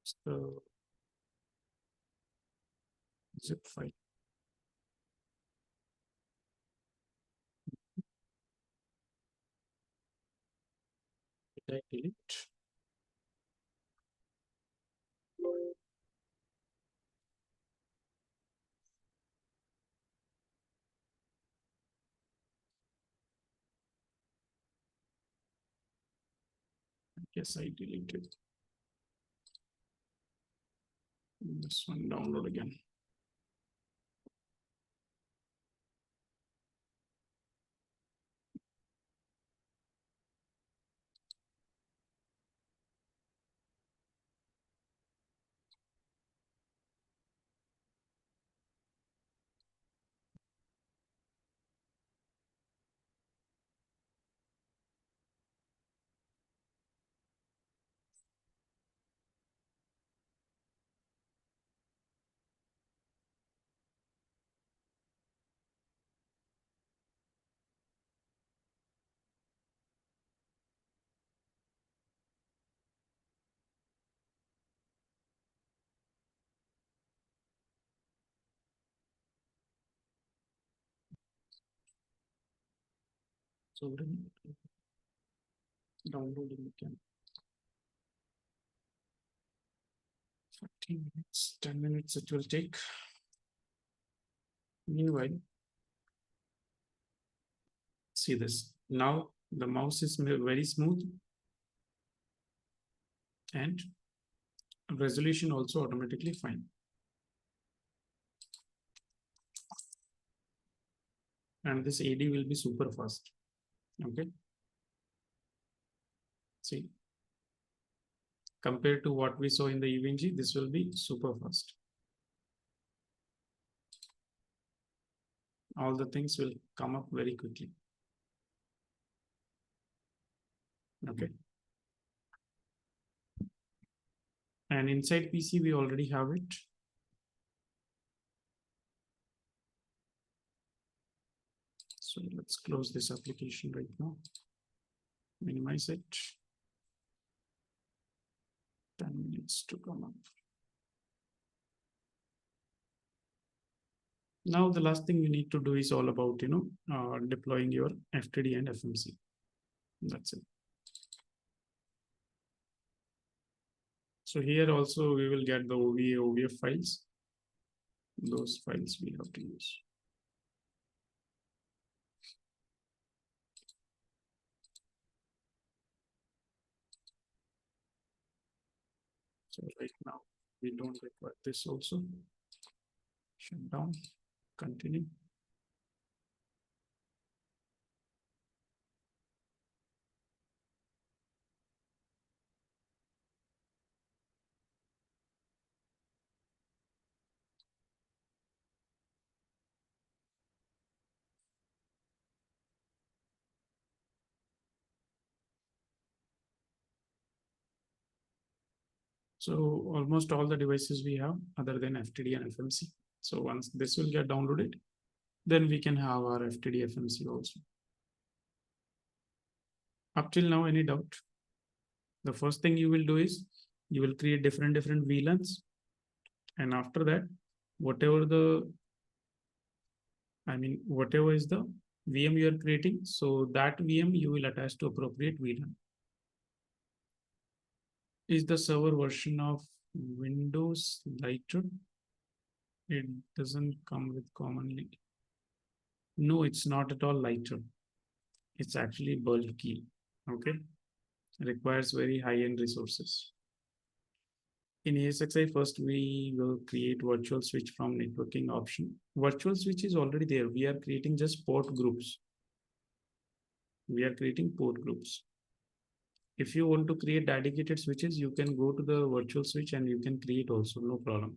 it's the zip file. Did I delete? Yes, I deleted. This one download again. So then downloading again. 15 minutes, 10 minutes it will take. Meanwhile, see this. Now the mouse is very smooth and resolution also automatically fine. And this AD will be super fast. Okay. See, compared to what we saw in the EVNG, this will be super fast. All the things will come up very quickly. Okay. And inside PC, we already have it. So let's close this application right now. Minimize it. 10 minutes to come up. Now the last thing you need to do is all about, deploying your FTD and FMC. That's it. So here also we will get the OVA, OVF files. Those files we have to use. So right now we don't require this also. Shut down, continue. So almost all the devices we have other than FTD and FMC. So once this will get downloaded, then we can have our FTD FMC also. Up till now, any doubt? The first thing you will do is you will create different VLANs. And after that, whatever is the VM you are creating, so that VM you will attach to appropriate VLAN. Is the server version of Windows lighter? It doesn't come with commonly. No, it's not at all lighter. It's actually bulky. Okay. Requires very high-end resources. In ESXi, first we will create virtual switch from networking option. Virtual switch is already there. We are creating just port groups. We are creating port groups. If you want to create dedicated switches, you can go to the virtual switch and you can create also, no problem.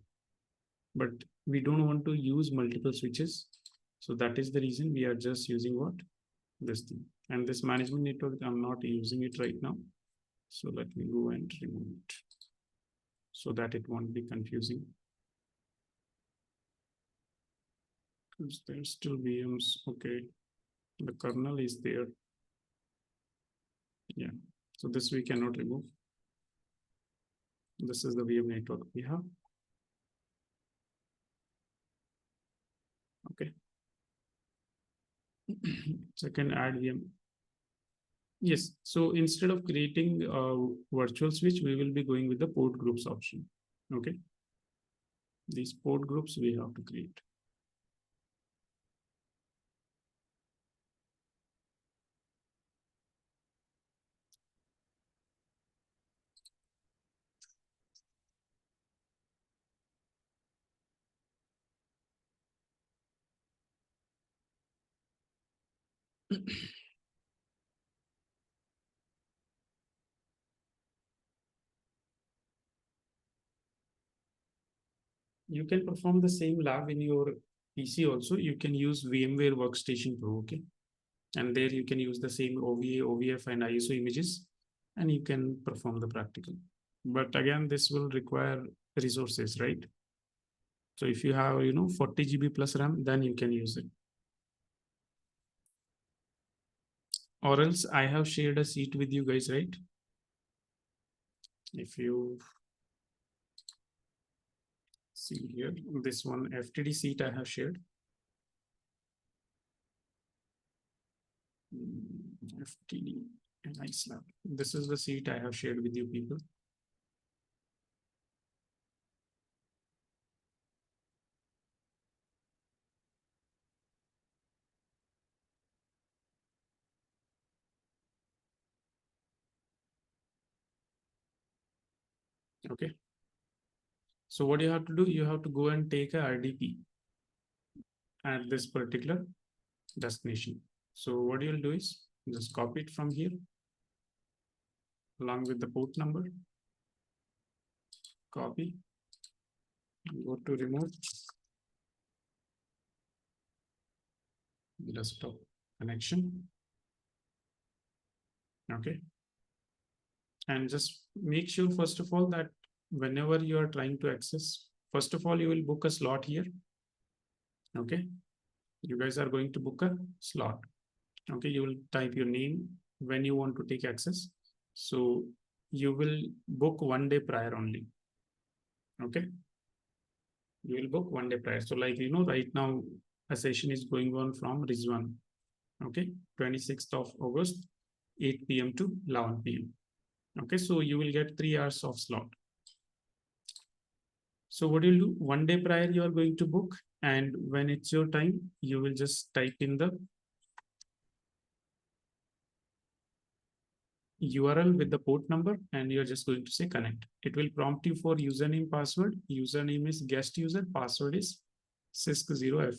But we don't want to use multiple switches. So that is the reason we are just using what? This thing. And this management network, I'm not using it right now. So let me go and remove it so that it won't be confusing. Because there's still VMs. Okay. The kernel is there. Yeah. So this we cannot remove. This is the VM network we have. Okay. Second, add VM. Yes. So instead of creating a virtual switch, we will be going with the port groups option. Okay. These port groups we have to create. You can perform the same lab in your PC also. You can use VMware Workstation Pro, okay? And there you can use the same OVA, OVF, and ISO images, and you can perform the practical. But again, this will require resources, right? So if you have, 40 GB plus RAM, then you can use it. Or else I have shared a sheet with you guys, right? If you see here, this one FTD sheet I have shared. FTD and ESXi Lab. This is the sheet I have shared with you people. Okay. So what you have to do, you have to go and take a RDP at this particular destination. So what you'll do is just copy it from here along with the port number, copy, go to remote desktop connection. Okay. And just make sure, first of all, that whenever you are trying to access, first of all, you will book a slot here. Okay. You guys are going to book a slot. Okay. You will type your name when you want to take access. So you will book 1 day prior only. Okay. You will book 1 day prior. So like, right now a session is going on from Rizwan. Okay. 26th of August, 8 p.m. to 11 p.m. Okay. So you will get 3 hours of slot. So what you'll do, 1 day prior, you are going to book. And when it's your time, you will just type in the URL with the port number, and you're just going to say connect. It will prompt you for username, password. Username is guest user, password is sys0f,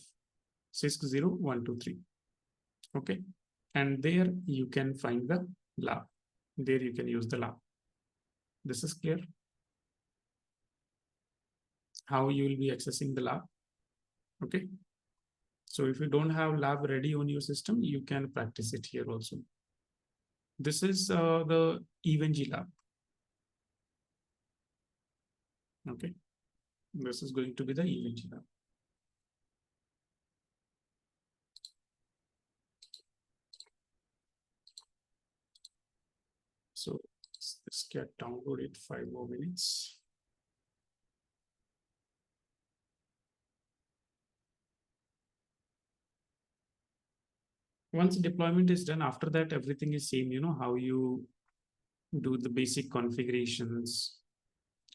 sys0123. Okay. And there you can find the lab. There you can use the lab. This is clear. How you will be accessing the lab. Okay. So if you don't have lab ready on your system, you can practice it here also. This is the ESXi Lab. Okay. This is going to be the ESXi Lab. So let's get downloaded 5 more minutes. Once deployment is done, after that, everything is same, how you do the basic configurations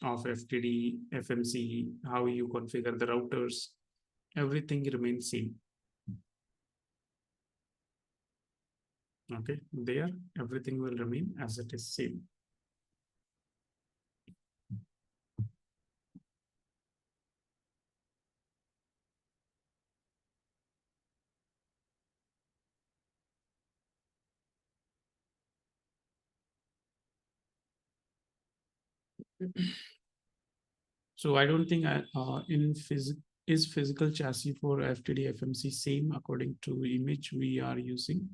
of FTD, FMC, how you configure the routers, everything remains same. Okay, there, everything will remain as it is same. So I don't think is physical chassis for FTD FMC same according to image we are using.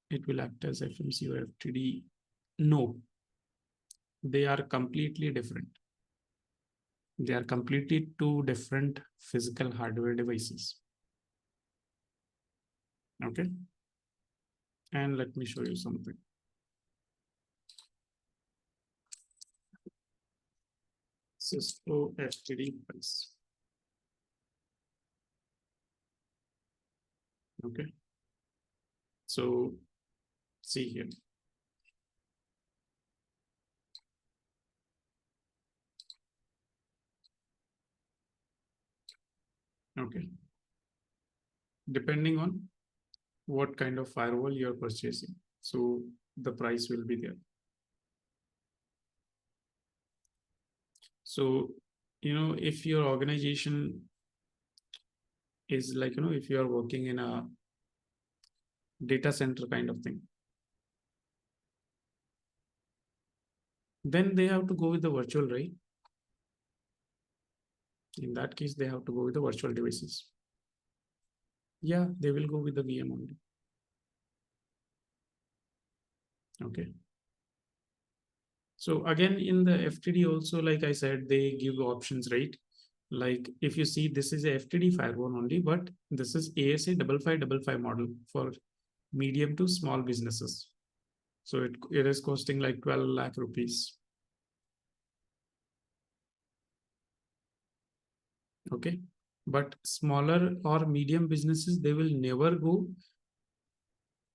It will act as FMC or FTD. No, they are completely different. They are completely two different physical hardware devices. Okay. And let me show you something. Cisco FTD device. Okay. So see here. Okay. Depending on what kind of firewall you're purchasing. So the price will be there. So, if your organization is like, if you are working in a data center kind of thing, then they have to go with the virtual, right? In that case, they have to go with the virtual devices. Yeah, they will go with the VM only. Okay. So again, in the FTD also, like I said, they give options, right? Like if you see, this is a FTD firewall only, but this is ASA 5555 model for medium to small businesses. So it is costing like 12 lakh rupees. Okay. But smaller or medium businesses, they will never go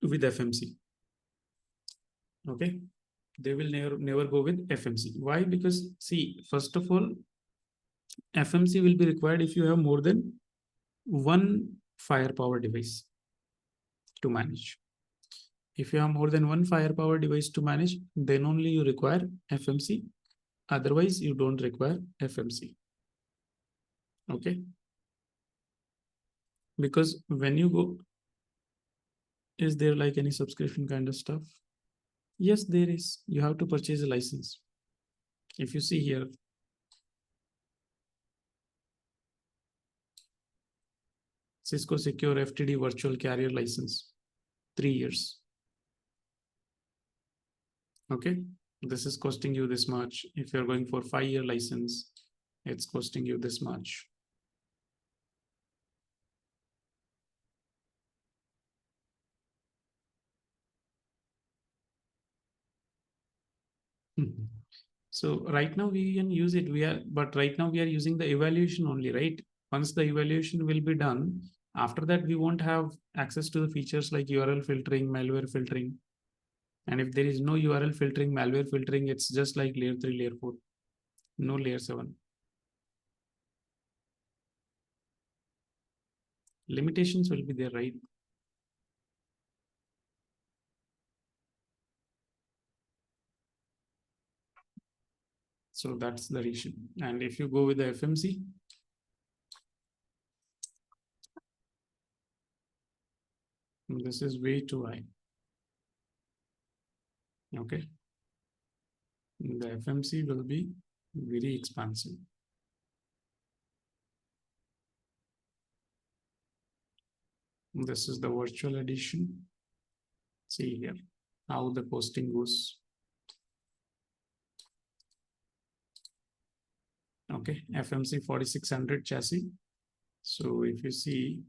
with FMC. Okay. They will never go with FMC. Why? Because see, first of all, FMC will be required if you have more than one firepower device to manage. If you have more than one firepower device to manage, then only you require FMC. Otherwise, you don't require FMC. Okay. Because when you go, is there like any subscription kind of stuff? Yes, there is. You have to purchase a license. If you see here, Cisco Secure FTD Virtual Carrier License, 3 years. Okay. This is costing you this much. If you're going for 5-year license, it's costing you this much. So right now we can use it. But right now we are using the evaluation only, right? Once the evaluation will be done, after that we won't have access to the features like URL filtering, malware filtering. And if there is no URL filtering, malware filtering, it's just like layer 3, layer 4, no layer 7. Limitations will be there, right? So that's the reason. And if you go with the FMC, this is way too high. Okay. The FMC will be very expensive. This is the virtual edition. See here how the posting goes. Okay, FMC 4600 chassis. So if you see,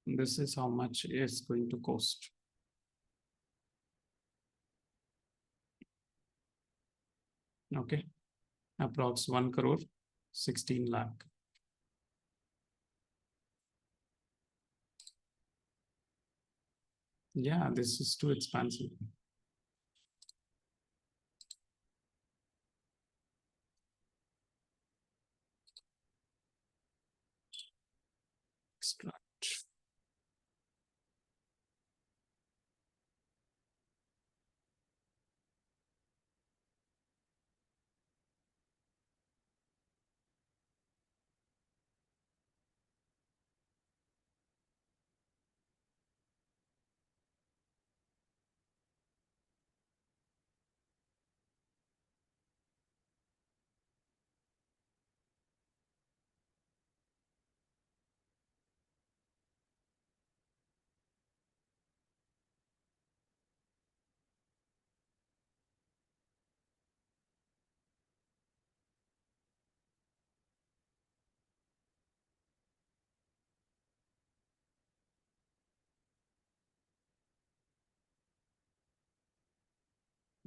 this is how much it's going to cost. Okay, approx 1 crore, 16 lakh. Yeah, this is too expensive. Extract.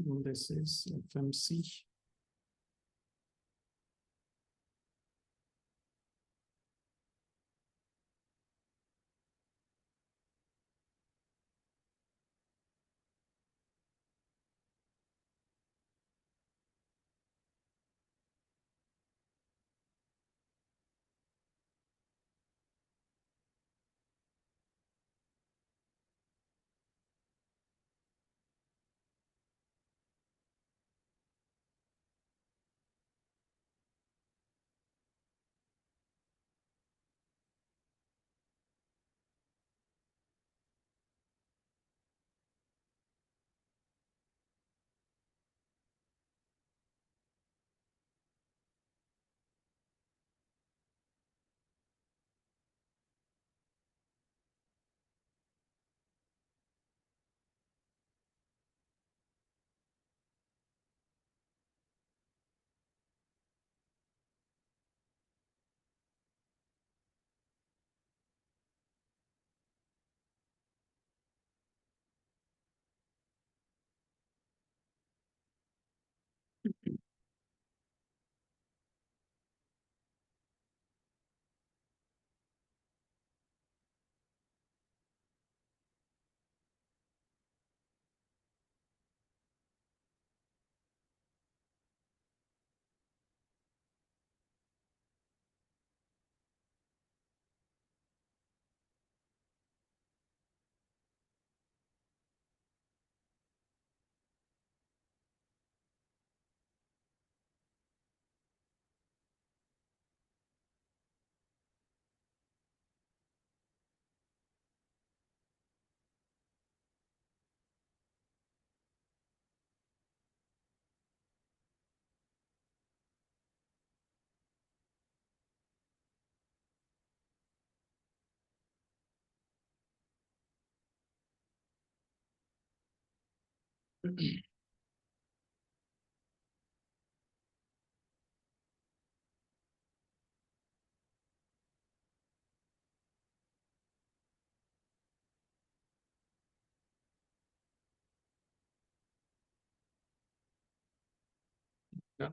This is FMC. Yeah.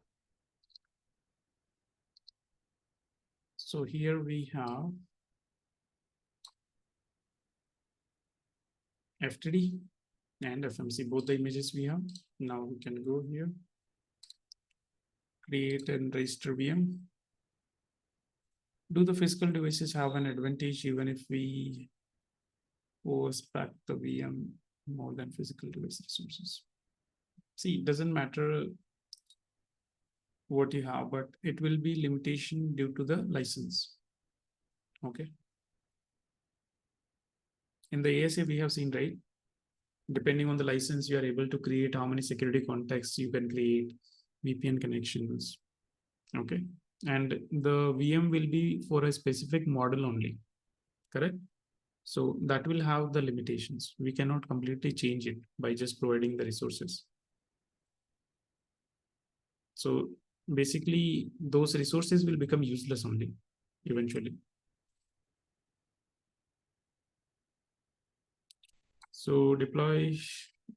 So here we have FTD and FMC, both the images we have. Now we can go here, create and register VM. Do the physical devices have an advantage even if we overspec the VM more than physical device resources? See, it doesn't matter what you have, but it will be limitation due to the license. Okay. In the ASA, we have seen, right? Depending on the license, you are able to create how many security contexts you can create, VPN connections. Okay. And the VM will be for a specific model only, correct? So that will have the limitations. We cannot completely change it by just providing the resources. So basically, those resources will become useless only eventually. So deploy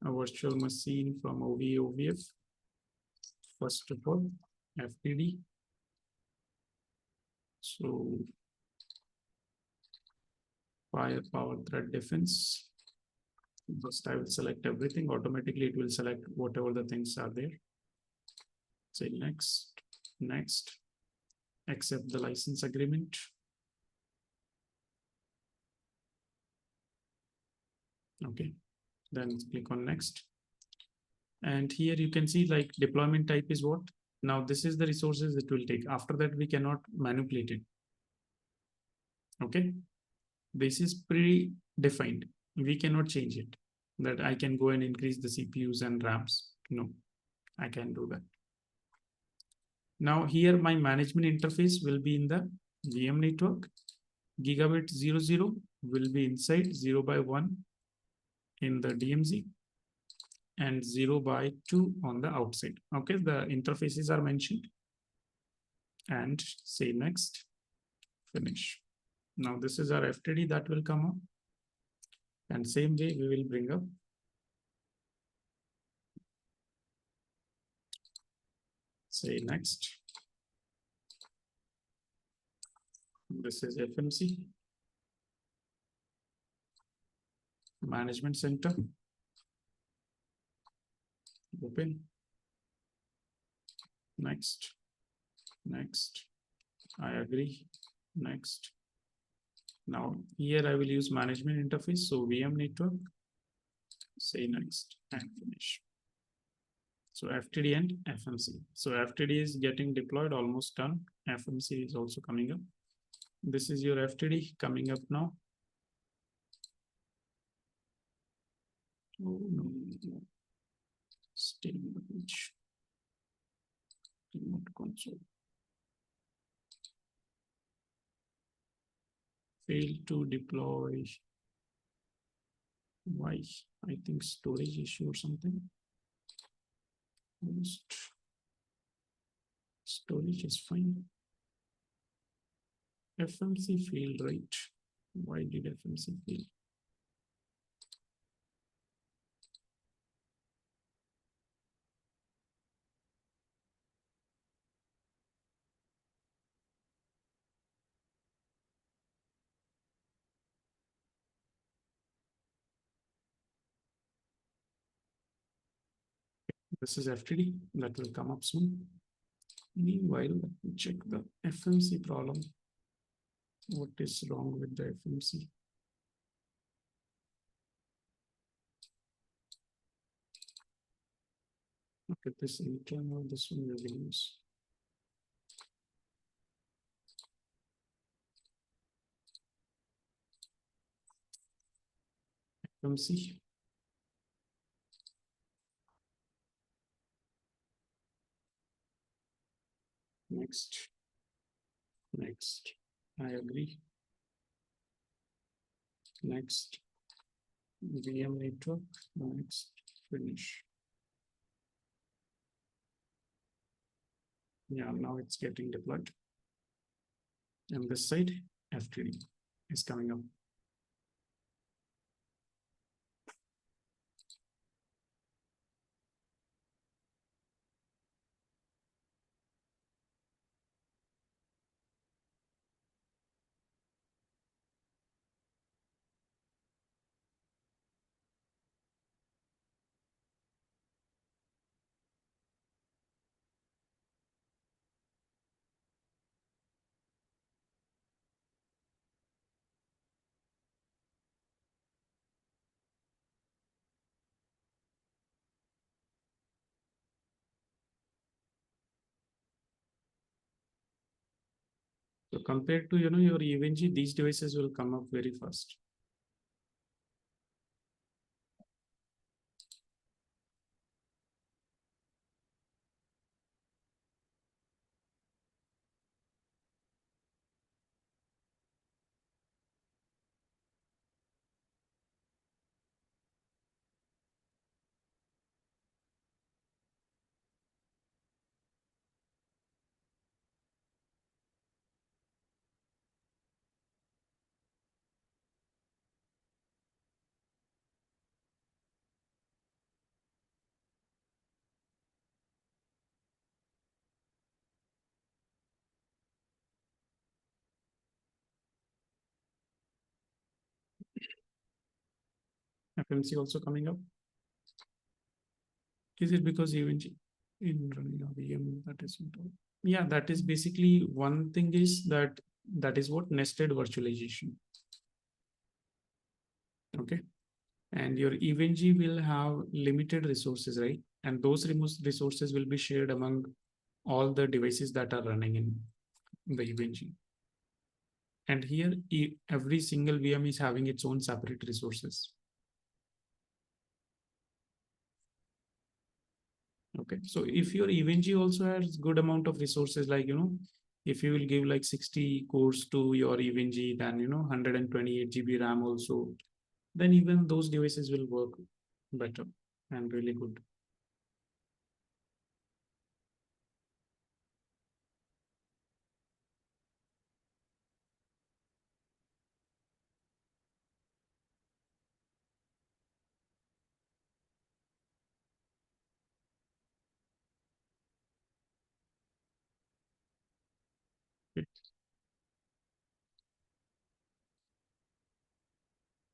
a virtual machine from OVF. First of all, FTD. So firepower threat defense. First, I will select everything. Automatically, it will select whatever the things are there. Say next, next, accept the license agreement. Okay, then click on next. And here you can see like deployment type is what? Now this is the resources it will take. After that, we cannot manipulate it. Okay, this is predefined. We cannot change it. That I can go and increase the CPUs and RAMs. No, I can do that. Now here my management interface will be in the VM network. Gigabit 00 will be inside 0 by 1 in the DMZ and 0 by 2 on the outside. Okay, the interfaces are mentioned. And say next, finish. Now this is our FTD that will come up. And same way we will bring up Say next. This is FMC. Management Center. Open. Next. Next. I agree. Next. Now here I will use management interface. So VM network. Say next and finish. So FTD and FMC. So FTD is getting deployed, almost done. FMC is also coming up. This is your FTD coming up now. Oh no, no. Stay in the page. Remote console. Fail to deploy. Why? I think storage issue or something. Storage is fine. FMC failed, right? Why did FMC fail? This is FTD that will come up soon. Meanwhile, let me check the FMC problem. What is wrong with the FMC? Okay, this internal, this one we will use. FMC. Next. Next. I agree. Next. VM network. Next. Finish. Yeah, now it's getting deployed. And this side, FTD is coming up. So compared to your EVNG, these devices will come up very fast. FMC also coming up. Is it because EVNG in running a VM that is not? Yeah, that is basically one thing is that is what nested virtualization. Okay. And your EVNG will have limited resources, right? And those resources will be shared among all the devices that are running in the EVNG. And here, every single VM is having its own separate resources. Okay, so if your EVNG also has good amount of resources, like, if you will give like 60 cores to your EVNG, then, 128 GB RAM also, then even those devices will work better and really good.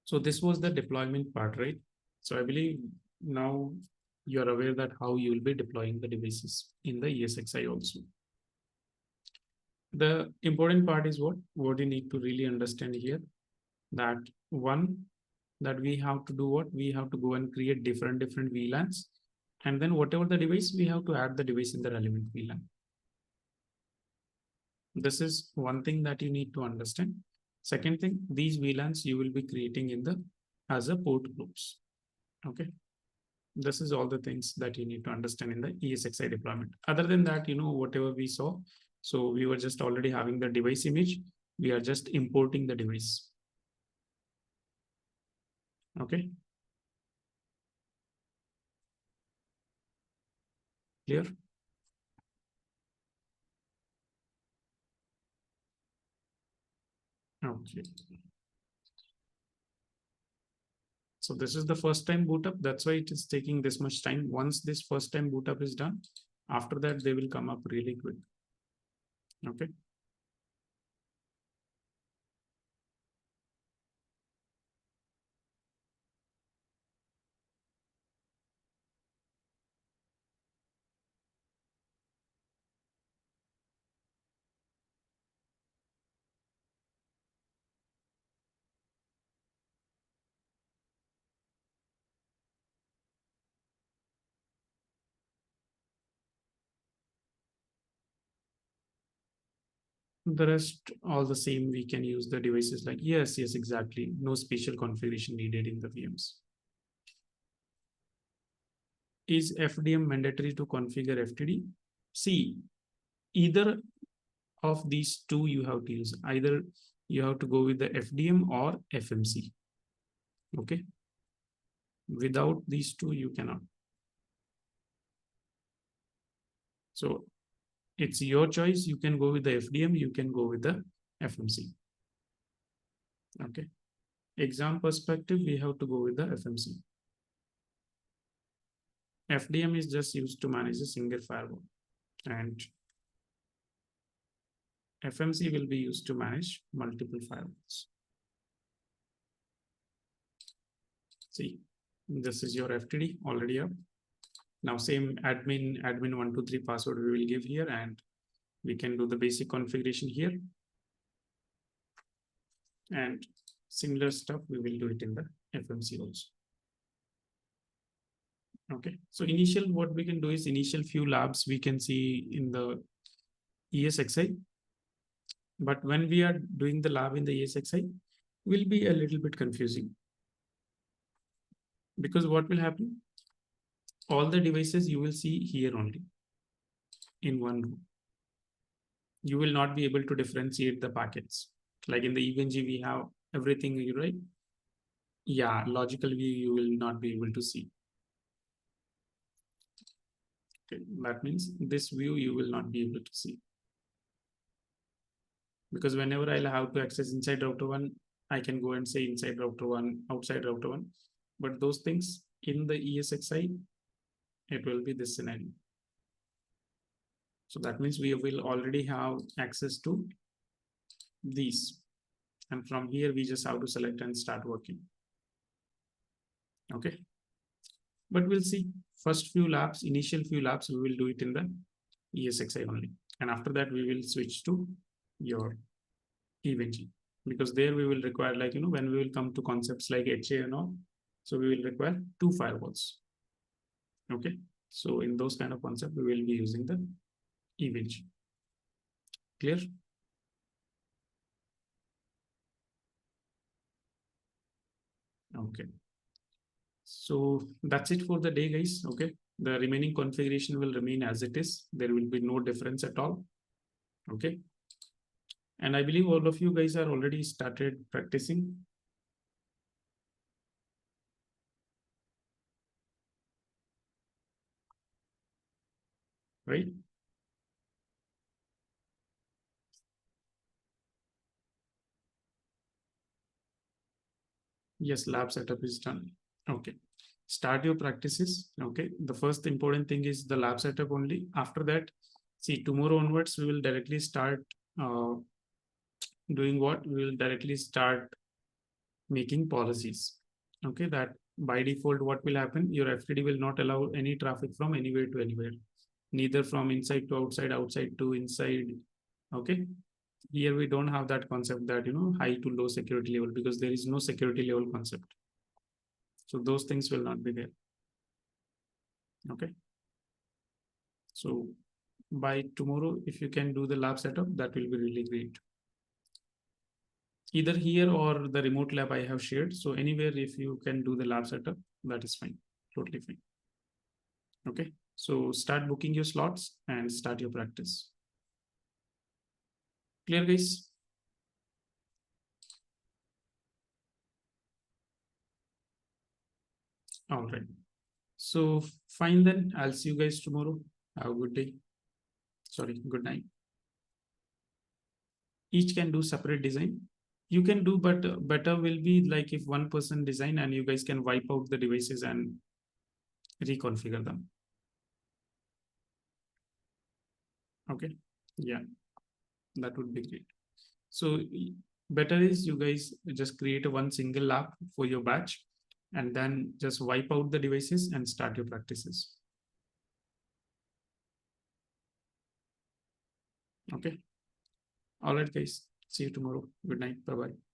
So this was the deployment part, right? So I believe now you're aware that how you will be deploying the devices in the ESXi also. The important part is what you need to really understand here, that one, that we have to do what? We have to go and create different VLANs. And then whatever the device, we have to add the device in the relevant VLAN. This is one thing that you need to understand. Second thing, these VLANs you will be creating in the as a port groups. Okay. This is all the things that you need to understand in the ESXi deployment. Other than that, whatever we saw, so we were just already having the device image. We are just importing the device. Okay. Clear? Okay. So this is the first time boot up. That's why it is taking this much time. Once this first time boot up is done, after that, they will come up really quick. Okay. The rest, all the same, we can use the devices like, yes, exactly. No special configuration needed in the VMs. Is FDM mandatory to configure FTD? See, either of these two you have to use. Either you have to go with the FDM or FMC. Okay. Without these two, you cannot. So it's your choice. You can go with the FDM, you can go with the FMC. Okay. Exam perspective, we have to go with the FMC. FDM is just used to manage a single firewall, and FMC will be used to manage multiple firewalls. See, this is your FTD already up. Now same admin 123 password we will give here, and we can do the basic configuration here. And similar stuff, we will do it in the FMC also. Okay, so initial, what we can do is initial few labs we can see in the ESXi. But when we are doing the lab in the ESXi, will be a little bit confusing. Because what will happen? All the devices you will see here only in one room. You will not be able to differentiate the packets. Like in the EVNG, we have everything, right? Yeah, logical view, you will not be able to see. Okay, that means this view you will not be able to see. Because whenever I'll have to access inside router 1, I can go and say inside router 1, outside router 1. But those things in the ESXi, it will be this scenario. So that means we will already have access to these. And from here, we just have to select and start working. Okay. But we'll see. First few labs, initial few labs, we will do it in the ESXi only. And after that, we will switch to your EVNG. Because there we will require, like, when we will come to concepts like HA and all, so we will require 2 firewalls. Okay. So in those kind of concepts, we will be using the EVNG. Clear? Okay. So that's it for the day, guys. Okay. The remaining configuration will remain as it is. There will be no difference at all. Okay. And I believe all of you guys are already started practicing. Right? Yes, lab setup is done. Okay. Start your practices. Okay. The first important thing is the lab setup only. After that, see, tomorrow onwards, we will directly start doing what? We will directly start making policies. Okay, that by default, what will happen? Your FTD will not allow any traffic from anywhere to anywhere, neither from inside to outside, outside to inside. Okay, here we don't have that concept that high to low security level, because there is no security level concept. So those things will not be there. Okay, so by tomorrow, if you can do the lab setup, that will be really great. Either here or the remote lab I have shared. So anywhere, if you can do the lab setup, that is fine, totally fine. Okay, so start booking your slots and start your practice. Clear, guys? All right. So fine then. I'll see you guys tomorrow. Have a good day. Sorry, good night. Each can do separate design. You can do, but better will be like if one person design and you guys can wipe out the devices and reconfigure them. Okay. Yeah, that would be great. So better is you guys just create a one single lab for your batch and then just wipe out the devices and start your practices. Okay. All right, guys. See you tomorrow. Good night. Bye bye.